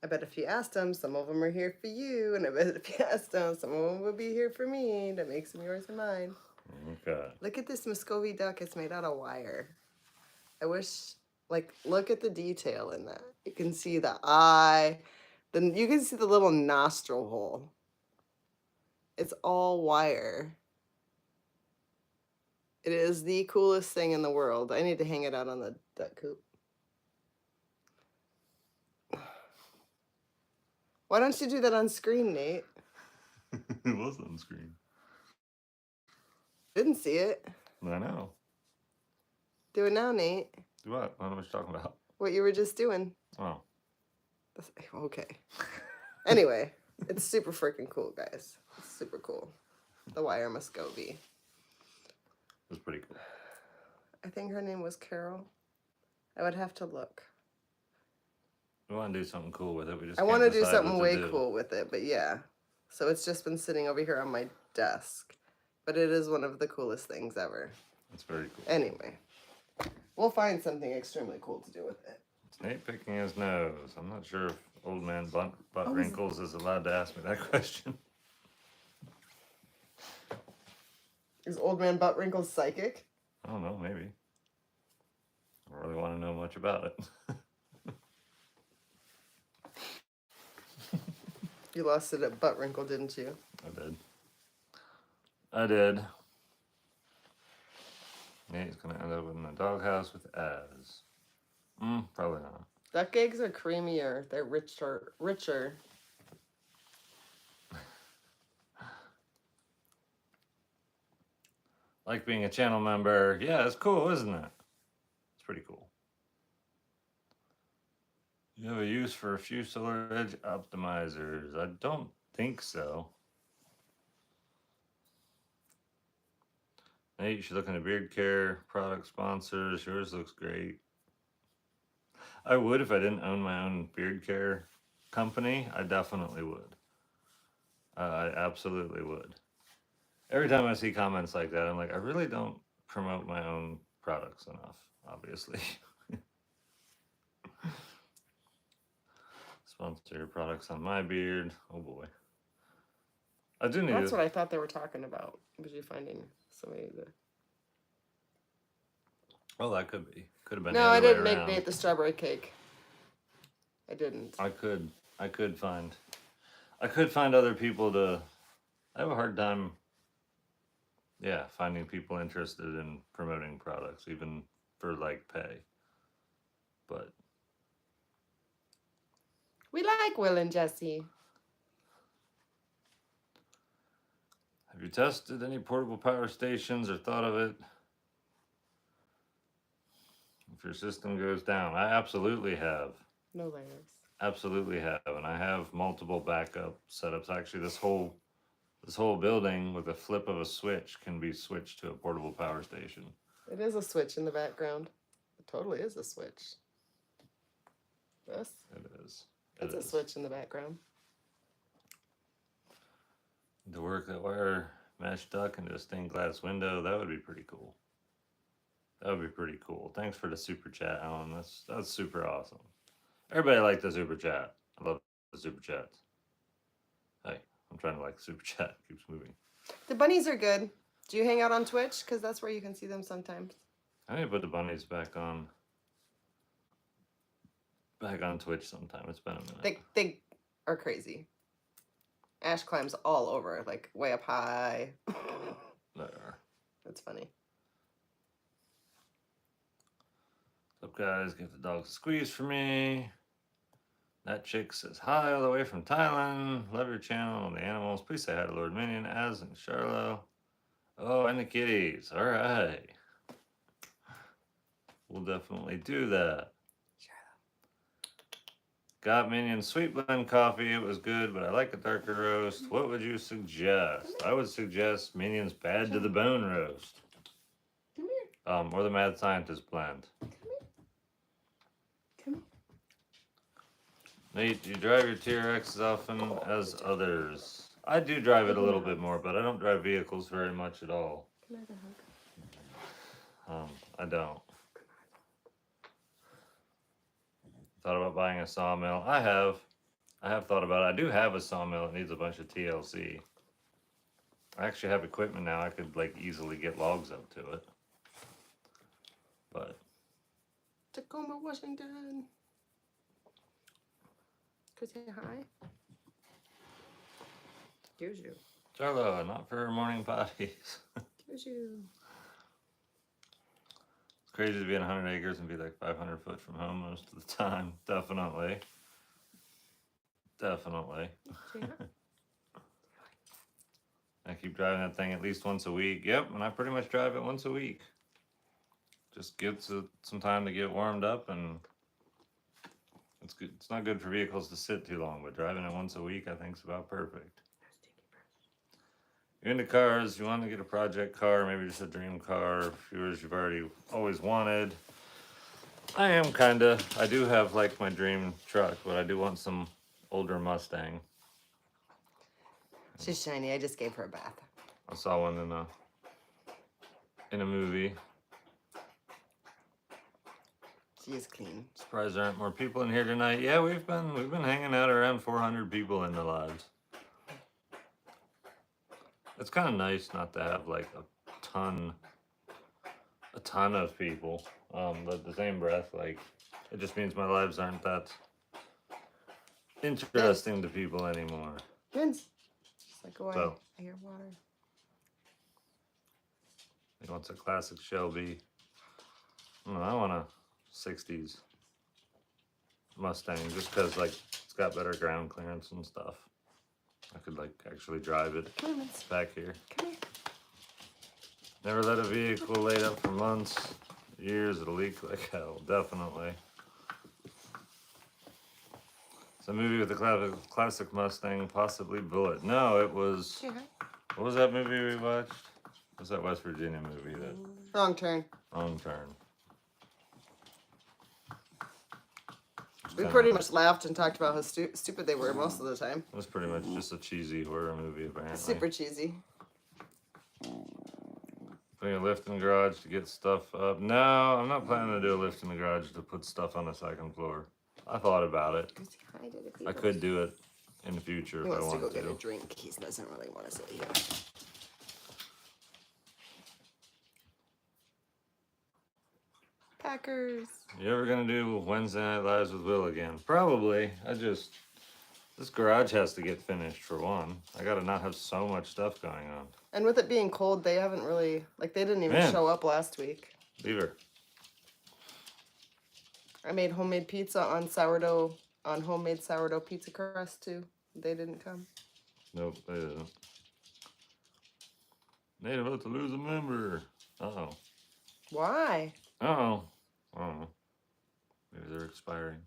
I bet if you asked them, some of them are here for you, and I bet if you asked them, some of them will be here for me. That makes them yours and mine. Okay. Look at this Muscovy duck. It's made out of wire. I wish, like, look at the detail in that. You can see the eye. Then you can see the little nostril hole. It's all wire. It is the coolest thing in the world. I need to hang it out on the duck coop. Why don't you do that on screen, Nate? It was on screen. Didn't see it. I know. Do it now, Nate. Do what? I don't know what you're talking about. What you were just doing. Oh. Okay. Anyway, it's super freaking cool, guys. It's super cool. The wire Muscovy. It's pretty cool. I think her name was Carol. I would have to look. We want to do something cool with it. We just I want to can't do decide something what to way do. cool with it, but yeah. So it's just been sitting over here on my desk. But it is one of the coolest things ever. It's very cool. Anyway, we'll find something extremely cool to do with it. It's Nate picking his nose. I'm not sure if Old man butt Oh, wrinkles is allowed to ask me that question. Is old man butt wrinkles psychic? I don't know, maybe. I don't really want to know much about it. You lost it at butt wrinkle, didn't you? I did. Nate's gonna end up in the doghouse with Az. Probably not. Duck eggs are creamier. They're richer. Like being a channel member. Yeah, it's cool, isn't it? It's pretty cool. You have a use for a few solar edge optimizers? I don't think so. Nate, you should look into beard care product sponsors. Yours looks great. I would if I didn't own my own beard care company. I definitely would. I absolutely would. Every time I see comments like that, I'm like, I really don't promote my own products enough, obviously. Sponsor your products on my beard. Oh boy. I do need That's what I thought they were talking about. Was you finding somebody to... Oh, that could be. Could have been. No, I didn't make Nate the strawberry cake. I didn't. I could find other people to. I have a hard time. Yeah, finding people interested in promoting products, even for like pay. But We like Will and Jesse. have you tested any portable power stations or thought of it? If your system goes down, I absolutely have. No layers. Absolutely have, and I have multiple backup setups. Actually, this whole building with a flip of a switch can be switched to a portable power station. It is a switch in the background. It totally is a switch. This? It is. It's a switch in the background. To work that wire mesh duct into a stained glass window, that would be pretty cool. That would be pretty cool. Thanks for the super chat, Alan. That's super awesome. Everybody liked the super chat. I love the super chats. Hey, I'm trying to like the super chat. It keeps moving. The bunnies are good. Do you hang out on Twitch? Because that's where you can see them sometimes. I need to put the bunnies back on Twitch sometime. It's been a minute. They are crazy. Ash climbs all over, like way up high. They are. That's funny. What's up, guys? Give the dogs a squeeze for me. That chick says hi all the way from Thailand. Love your channel and the animals. Please say hi to Lord Minion, Az, and Charlo. Oh, and the kitties. All right. We'll definitely do that. Got Minion Sweet Blend coffee. It was good, but I like a darker roast. What would you suggest? I would suggest Minion's Bad to the Bone roast. Come here. Or the Mad Scientist blend. Come here. Nate, do you drive your TRX as often as others? I do drive it a little bit more, but I don't drive vehicles very much at all. Can I have a hug? I don't. Thought about buying a sawmill. I have thought about it. I do have a sawmill. It needs a bunch of TLC. I actually have equipment now. I could like easily get logs up to it. But Tacoma, Washington. Could say hi. Here's you. Charlo, not for morning potties. Here's you. It's crazy to be in 100 acres and be like 500 foot from home most of the time. Definitely. Definitely. I keep driving that thing at least once a week. Yep, and I pretty much drive it once a week. Just gives it some time to get warmed up, and it's good. It's not good for vehicles to sit too long, but driving it once a week I think is about perfect. You're into cars, you want to get a project car, maybe just a dream car, yours you've already always wanted. I am kinda. I do have like my dream truck, but I do want some older Mustang. She's shiny. I just gave her a bath. I saw one in a movie. She is clean. Surprised there aren't more people in here tonight. Yeah, we've been hanging out around 400 people in the lives. It's kind of nice not to have like a ton of people. But at the same breath, like it just means my lives aren't that interesting to people anymore. Vince. Just like, oh, So, I hear water. He wants a classic Shelby. I want a 60s Mustang just because like it's got better ground clearance and stuff. I could like actually drive it back here. Come here. Never let a vehicle laid up for months, years, it'll leak like hell, definitely. It's a movie with a classic Mustang, possibly Bullet. No, it was, what was that movie we watched? What was that West Virginia movie? Wrong turn. Wrong Turn. We pretty much laughed and talked about how stupid they were most of the time. It was pretty much just a cheesy horror movie, apparently. Super cheesy. Putting a lift in the garage to get stuff up. No, I'm not planning to do a lift in the garage to put stuff on the second floor. I thought about it. I could do it in the future he if I wants wanted to go get a drink. He doesn't really want to sit here. Packers. You ever gonna do Wednesday Night Lives with Will again? Probably. This garage has to get finished for one. I gotta not have so much stuff going on. And with it being cold, they haven't really, like, they didn't even show up last week. Beaver. I made homemade pizza on homemade sourdough pizza crust too. They didn't come. Nope, they didn't. Nate about to lose a member. Uh-oh. Why? Uh-oh. I don't know. Maybe they're expiring.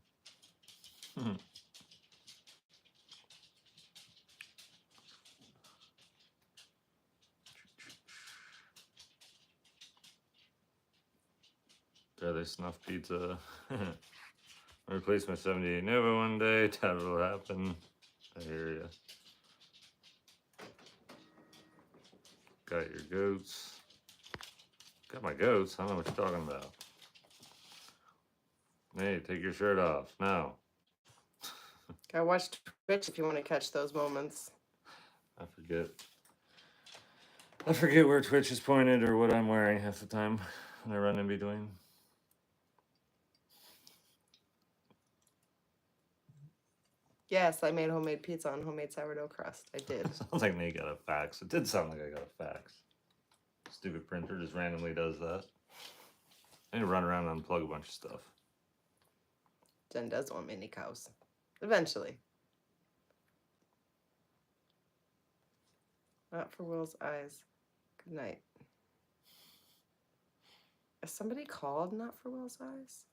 Yeah, they snuff pizza. I replaced my 78 Nova one day. That will happen. I hear ya. Got your goats. Got my goats? I don't know what you're talking about. Hey, take your shirt off. Now. Gotta watch Twitch if you want to catch those moments. I forget where Twitch is pointed or what I'm wearing half the time when I run in between. Yes, I made homemade pizza on homemade sourdough crust. I did. Sounds like Nate got a fax. It did sound like I got a fax. Stupid printer just randomly does that. I need to run around and unplug a bunch of stuff. Jen does want mini cows. Eventually. Not for Will's eyes. Good night. Is somebody called Not for Will's eyes?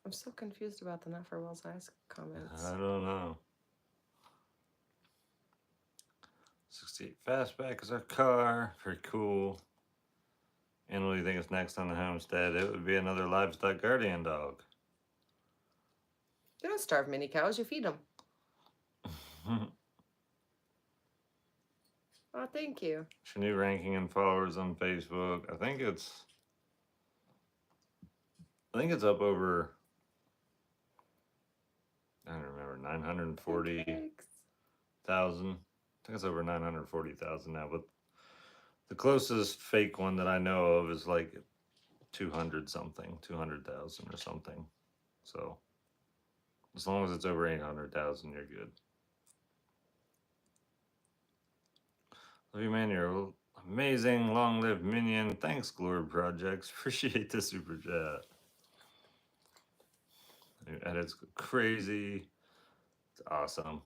I'm so confused about the Not for Will's eyes comments. I don't know. 68 Fastback is our car. Very cool. And what do you think is next on the homestead? It would be another livestock guardian dog. You don't starve mini cows, you feed them. Oh, thank you. What's your new ranking and followers on Facebook? I think it's up over, I don't remember, 940,000. I think it's over 940,000 now, but the closest fake one that I know of is like 200,000 or something. So as long as it's over 800,000, you're good. Love you, man. You're amazing. Long live Minion. Thanks, Glorb Projects. Appreciate the super chat. Your edits go crazy. It's awesome.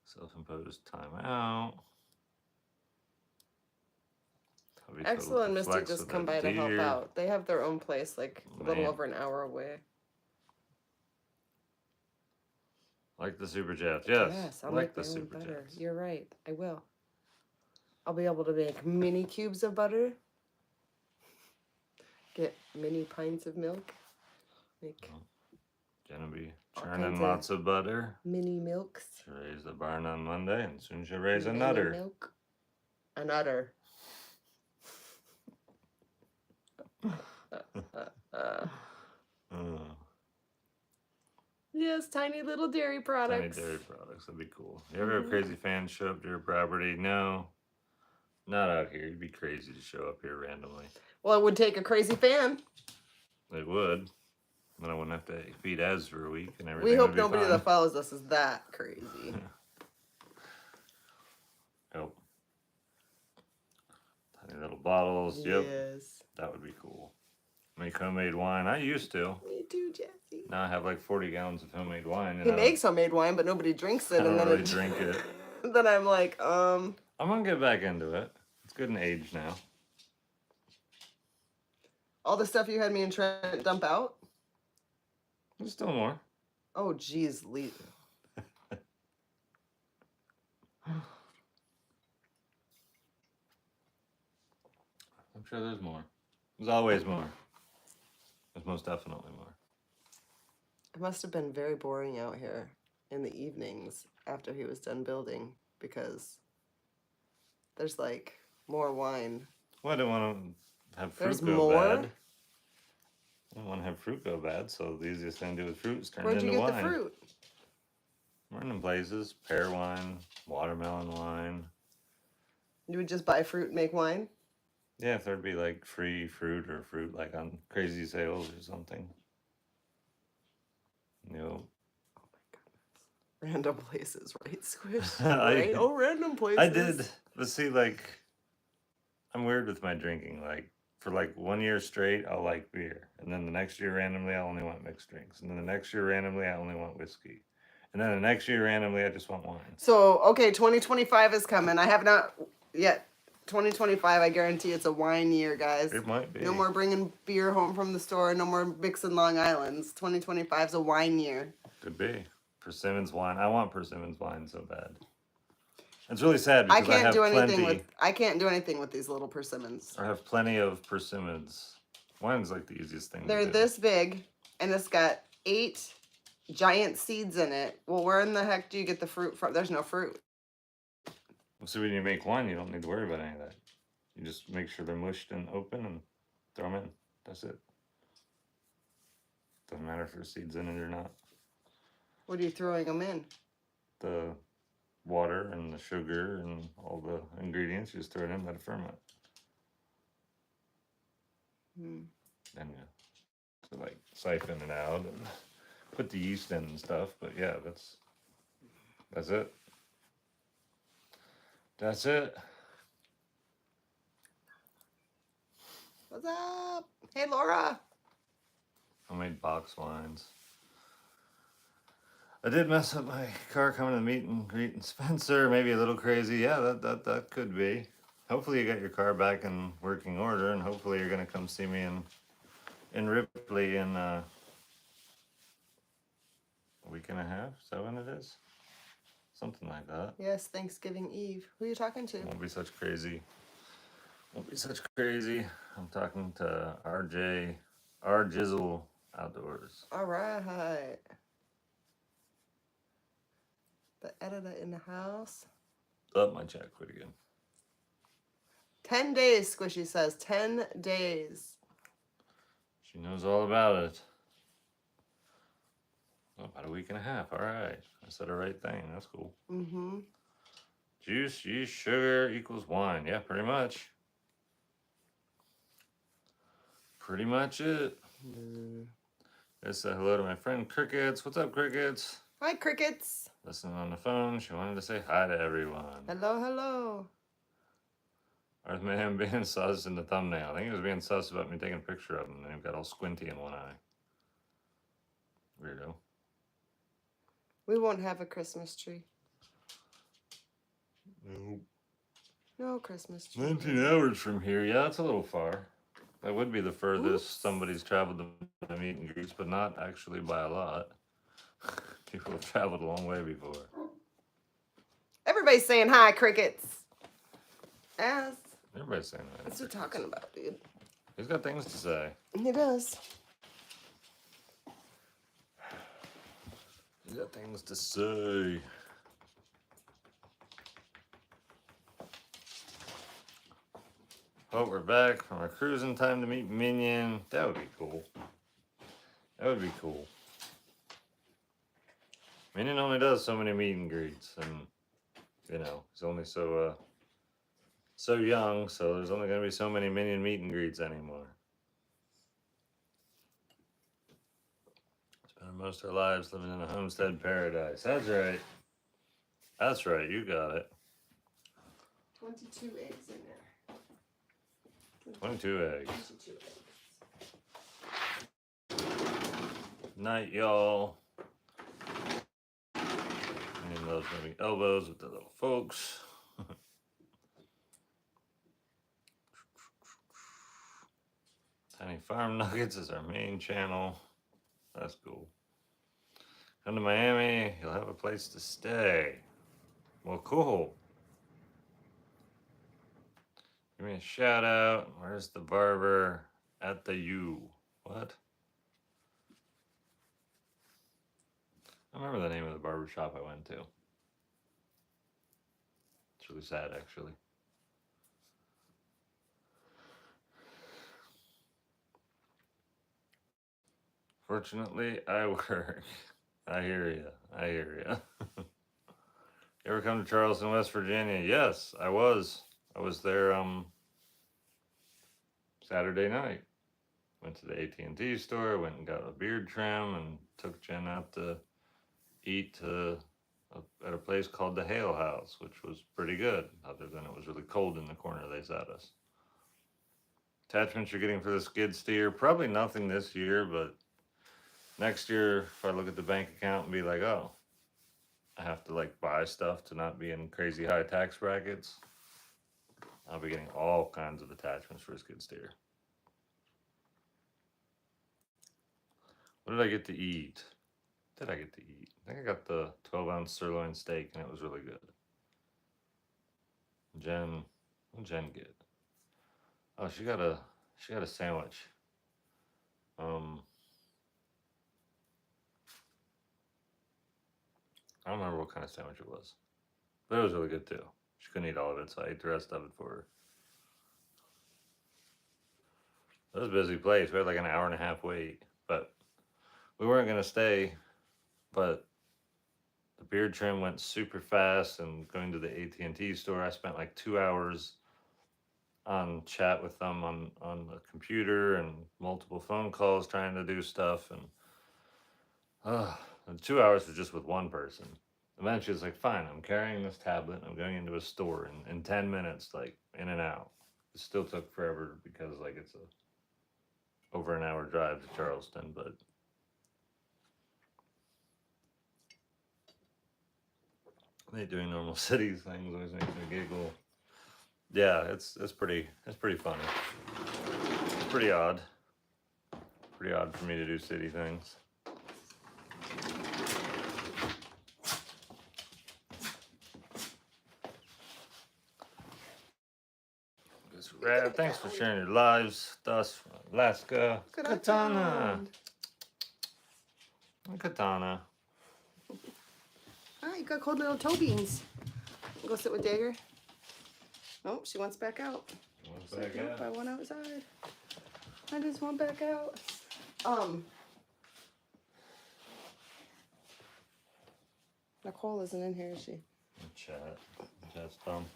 Self-imposed timeout. Axel and Misty just come by to help out. They have their own place, like a little over an hour away. Like the super chat, yes. Yes, I'll make the super butter. You're right, I will. I'll be able to make mini cubes of butter. Get mini pints of milk. Make. Gonna be churning lots of butter. Mini milks. She'll raise the barn on Monday, and soon she'll raise a nutter. Milk. A nutter. Yes, tiny little dairy products. Tiny dairy products. That'd be cool. You ever have crazy fans show up to your property? No. Not out here. You'd be crazy to show up here randomly. Well, it would take a crazy fan. It would. Then I wouldn't have to feed ads for a week and everything. We hope would be nobody fine. that follows us is that crazy. Help. Tiny little bottles. Yep. Yes. That would be cool. Make homemade wine. I used to. Me too, Jesse. Now I have like 40 gallons of homemade wine. He makes homemade wine, but nobody drinks it. I don't and then really drink it. Then I'm like, I'm gonna get back into it. It's good in age now. all the stuff you had me and Trent dump out? There's still more. Oh, geez, Lee. I'm sure there's more. There's always more. There's most definitely more. It must have been very boring out here in the evenings after he was done building because there's like more wine. Well, I didn't want to have fruit There's go more? bad. I don't want to have fruit go bad, so the easiest thing to do with fruit is turn Where'd it you into get wine. the fruit? Random places. Pear wine, watermelon wine. You would just buy fruit and make wine? Yeah, if there'd be like free fruit or fruit like on crazy sales or something. You know. Random places, right, Squish? I- Right? Oh, random places. I did, but see, like, I'm weird with my drinking. Like, for like 1 year straight, I'll like beer, and then the next year randomly, I only want mixed drinks, and then the next year randomly, I only want whiskey, and then the next year randomly, I just want wine. So, okay, 2025 is coming. I have not yet. 2025, I guarantee it's a wine year, guys. It might be. No more bringing beer home from the store. No more mixing Long Islands. 2025 is a wine year. Could be persimmons wine. I want persimmons wine so bad. It's really sad because I have plenty. I can't do anything with these little persimmons. I have plenty of persimmons. Wine's like the easiest thing. They're to do. this big, and it's got 8 giant seeds in it. Well, where in the heck do you get the fruit from? There's no fruit. So when you make wine, you don't need to worry about any of that. You just make sure they're mushed and open and throw them in. That's it. Doesn't matter if there's seeds in it or not. What are you throwing them in? The water and the sugar and all the ingredients, you just throw it in, let it ferment. Then you so like siphon it out and put the yeast in and stuff. But yeah, that's it. That's it. What's up? Hey, Laura. Homemade box wines. I did mess up my car coming to the meet and greet in Spencer. Maybe a little crazy. Yeah, that could be. Hopefully you got your car back in working order, and hopefully you're gonna come see me in Ripley in a week and a half. Is that when it is? Something like that. Yes, Thanksgiving Eve. Who are you talking to? Won't be such crazy. Won't be such crazy. I'm talking to RJ, R Jizzle Outdoors. All right. The editor in the house. Up my chat quit again. 10 days, Squishy says. 10 days. She knows all about it. Oh, about a week and a half. All right. I said the right thing. That's cool. Mm-hmm. Juice, yeast, sugar equals wine. Yeah, pretty much. Pretty much it. Let's say hello to my friend Crickets. What's up, Crickets? Hi, crickets. Listening on the phone. She wanted to say hi to everyone. Hello, hello. Earthman being sus in the thumbnail. I think he was being sus about me taking a picture of him, and he got all squinty in one eye. Weirdo. We won't have a Christmas tree. Nope. No Christmas tree. 19 hours from here. Yeah, that's a little far. That would be the furthest Oops. somebody's traveled to meet and greets, but not actually by a lot. People have traveled a long way before. Everybody's saying hi, crickets. As. Everybody's saying that. What's he talking about, dude? He's got things to say. He does. He's got things to say. Oh, we're back from our cruising time to meet Minion. That would be cool. That would be cool. Minion only does so many meet and greets, and you know he's only so young, so there's only gonna be so many Minion meet and greets anymore. Spend most of our lives living in a homestead paradise. That's right. That's right. You got it. 22 eggs in there. 22 eggs. 22 eggs. Night, y'all. And those maybe elbows with the little folks. Tiny Farm Nuggets is our main channel. That's cool. Come to Miami, you'll have a place to stay. Well, cool. Give me a shout out. Where's the barber? At the U. What? I remember the name of the barber shop I went to. It's really sad, actually. Fortunately, I work. I hear you. I hear you. You ever come to Charleston, West Virginia? Yes, I was. I was there Saturday night. Went to the AT&T store, went and got a beard trim, and took Jen out to eat at a place called the Hale House, which was pretty good, other than it was really cold in the corner they set us. Attachments you're getting for the skid steer, probably nothing this year, but next year, if I look at the bank account and be like, oh, I have to like buy stuff to not be in crazy high tax brackets, I'll be getting all kinds of attachments for a skid steer. What did I get to eat? What did I get to eat? I think I got the 12-ounce sirloin steak, and it was really good. Jen, what did Jen get? Oh, she got a sandwich. I don't remember what kind of sandwich it was, but it was really good too. She couldn't eat all of it, so I ate the rest of it for her. It was a busy place. We had like an hour and a half wait, but we weren't gonna stay. But the beard trim went super fast, and going to the AT&T store, I spent like 2 hours on chat with them on the computer and multiple phone calls trying to do stuff, and 2 hours was just with one person. Eventually it's like, fine, I'm carrying this tablet, I'm going into a store in 10 minutes, like in and out. It still took forever because like it's over an hour drive to Charleston, but they doing normal cities things always makes me giggle. Yeah, it's pretty funny. It's pretty odd. Pretty odd for me to do city things. Thanks for sharing your lives with us from Alaska. Katana. Katana. Ah, you got cold little toe beans. Go sit with Dagger. Nope, she wants back out. Nope, I want outside. I just want back out. Nicole isn't in here, is she? Chat's dumb.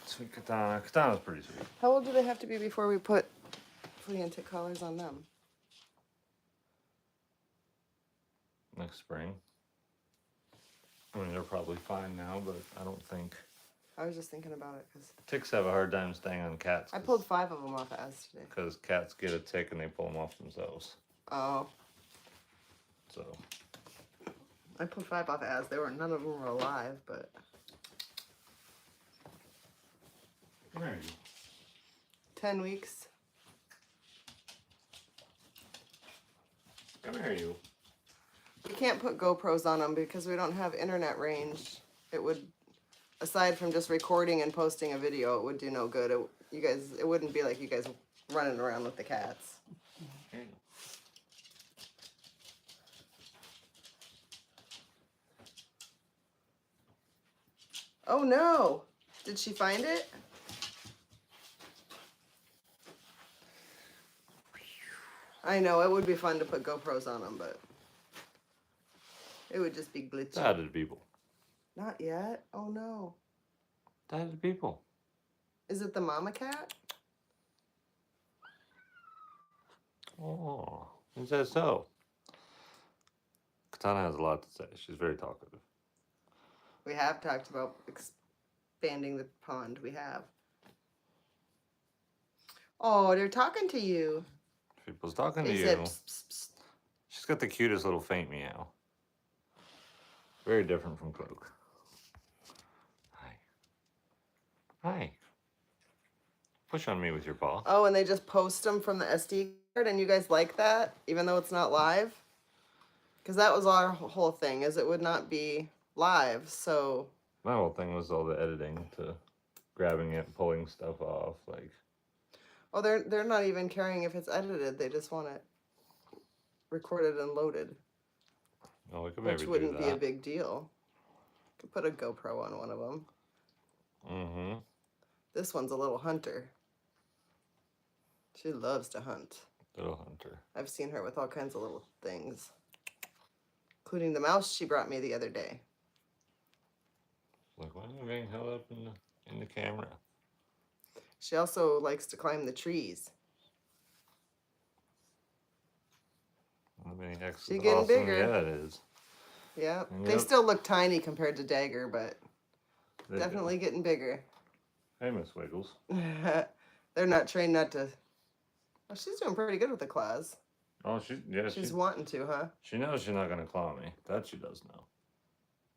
Sweet Katana. Katana's pretty sweet. How old do they have to be before we put flea and tick collars on them? Next spring. I mean, they're probably fine now, but I don't think. I was just thinking about it because Ticks have a hard time staying on cats. I pulled 5 of them off Az today. Because cats get a tick and they pull them off themselves. Oh. So. I pulled 5 off Az. None of them were alive, but. Where are you? 10 weeks. Come here, you. We can't put GoPros on them because we don't have internet range. It would, aside from just recording and posting a video, it would do no good. It wouldn't be like you guys running around with the cats. Okay. Oh no! Did she find it? I know, it would be fun to put GoPros on them, but it would just be glitchy. Dotted people. Not yet? Oh no. Dotted people. Is it the mama cat? Oh, is that so? Katana has a lot to say. She's very talkative. We have talked about expanding the pond. We have. Oh, they're talking to you. People's talking They to said, you. psst, psst, psst. She's got the cutest little faint meow. Very different from Cloak. Hi. Hi. Push on me with your paw. Oh, and they just post them from the SD card, and you guys like that, even though it's not live? Because that was our whole thing, is it would not be live, so... My whole thing was all the editing to grabbing it, pulling stuff off, like... Oh, they're not even caring if it's edited. They just want it recorded and loaded. Oh, we could maybe which wouldn't do be a that. big deal. Could put a GoPro on one of them. Mm-hmm. This one's a little hunter. She loves to hunt. Little hunter. I've seen her with all kinds of little things, including the mouse she brought me the other day. Like, why am I being held up in the camera? She also likes to climb the trees. I mean, She's getting bigger. Yeah, it is. Yeah, And they yep. still look tiny compared to Dagger, but They definitely getting bigger. Hey, Miss Wiggles. They're not trained not to. Well, she's doing pretty good with the claws. Oh, She's wanting to, huh? She knows she's not going to claw me. That she does know.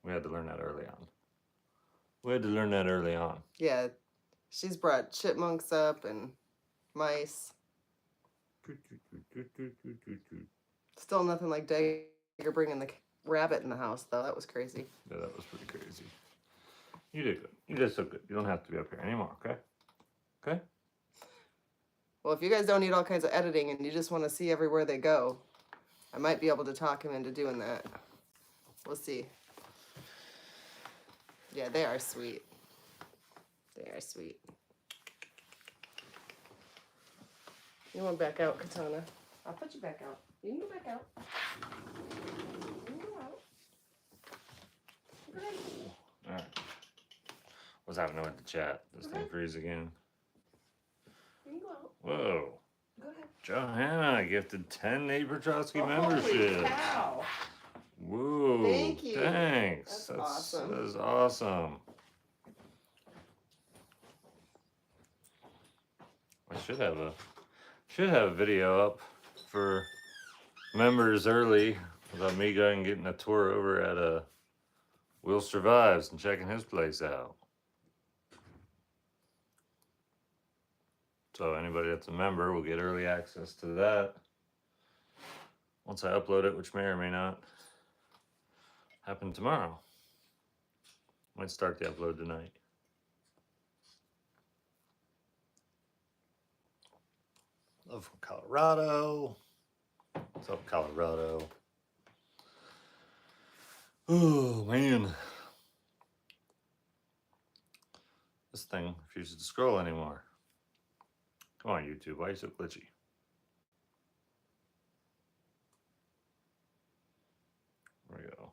We had to learn that early on. Yeah, she's brought chipmunks up and mice. Still nothing like Dagger bringing the rabbit in the house, though. That was crazy. Yeah, that was pretty crazy. You did good. You did so good. You don't have to be up here anymore, okay? Okay? Well, if you guys don't need all kinds of editing and you just want to see everywhere they go, I might be able to talk him into doing that. We'll see. Yeah, they are sweet. They are sweet. You want back out, Katana? I'll put you back out. You can go back out. You can go out. Go ahead. All right. What's happening with the chat? This thing freeze again. You can go out. Whoa. Go ahead. Johanna gifted 10 Nate Petrosky Holy memberships. cow. Whoa. Thank you. Thanks. That's awesome. That is awesome. I should have a video up for members early about me going and getting a tour over at Will Survives and checking his place out. So anybody that's a member will get early access to that once I upload it, which may or may not happen tomorrow. Might start the upload tonight. Love from Colorado. What's up, Colorado? Oh, man. This thing refuses to scroll anymore. Come on, YouTube. Why are you so glitchy? There we go.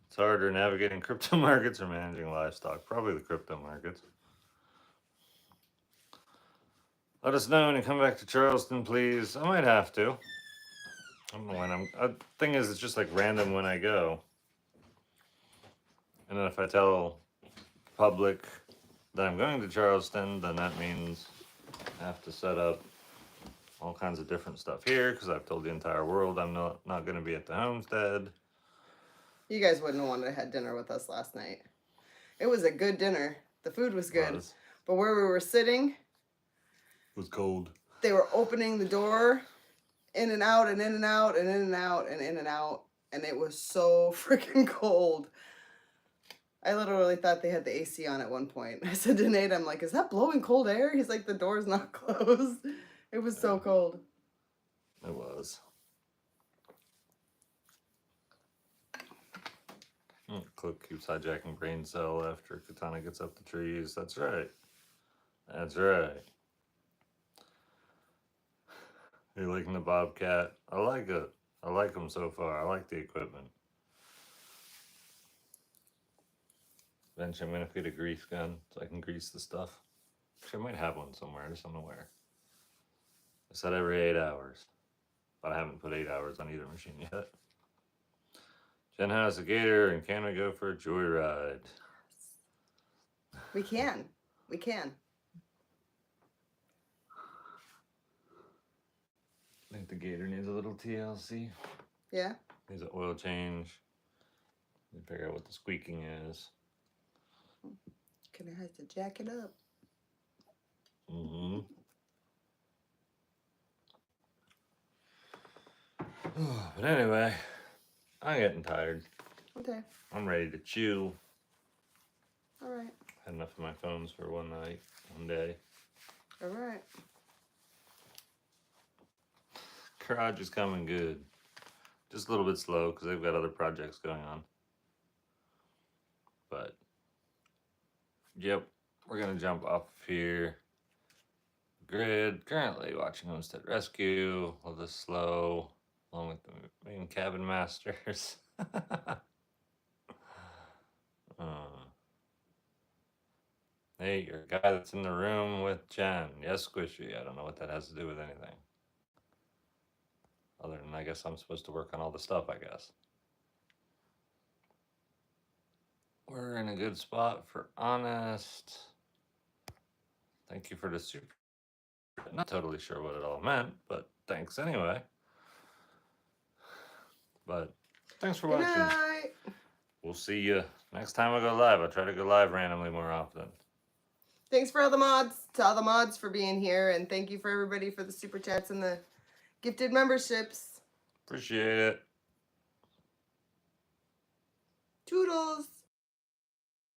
It's harder navigating crypto markets or managing livestock. Probably the crypto markets. Let us know when you come back to Charleston, please. I might have to. I don't know when thing is, it's just like random when I go. And then if I tell the public that I'm going to Charleston, then that means I have to set up all kinds of different stuff here because I've told the entire world I'm not going to be at the homestead. You guys wouldn't have wanted to have dinner with us last night. It was a good dinner. The food was good. But where we were sitting, It was cold. They were opening the door in and out and in and out and in and out and in and out. And it was so freaking cold. I literally thought they had the AC on at one point. I said to Nate, I'm like, is that blowing cold air? He's like, the door's not closed. It was so cold. It was. Cloak keeps hijacking brain cell after Katana gets up the trees. That's right. That's right. You're liking the Bobcat? I like it. I like them so far. I like the equipment. Eventually, I'm gonna get a grease gun so I can grease the stuff. Actually, I might have one somewhere. I just don't know where. I said every 8 hours, but I haven't put 8 hours on either machine yet. Jen has a gator, and can we go for a joyride? We can. We can. I think the gator needs a little TLC. Yeah. Needs an oil change. Need to figure out what the squeaking is. Gonna have to jack it up. Mm-hmm. But anyway, I'm getting tired. Okay. I'm ready to chew. All right. Had enough of my phones for one night, one day. All right. Garage is coming good. Just a little bit slow because they've got other projects going on. But, yep, we're going to jump off of here. Grid, currently watching Homestead Rescue, a little slow, along with the main cabin masters. Hey, you're a guy that's in the room with Jen. Yes, Squishy. I don't know what that has to do with anything. Other than I guess I'm supposed to work on all the stuff, I guess. We're in a good spot for honest. Thank you for the super. Not totally sure what it all meant, but thanks anyway. But thanks for watching. Good night. We'll see you next time I go live. I'll try to go live randomly more often. Thanks for all the mods, to all the mods for being here, and thank you for everybody for the super chats and the gifted memberships. Appreciate it. Toodles.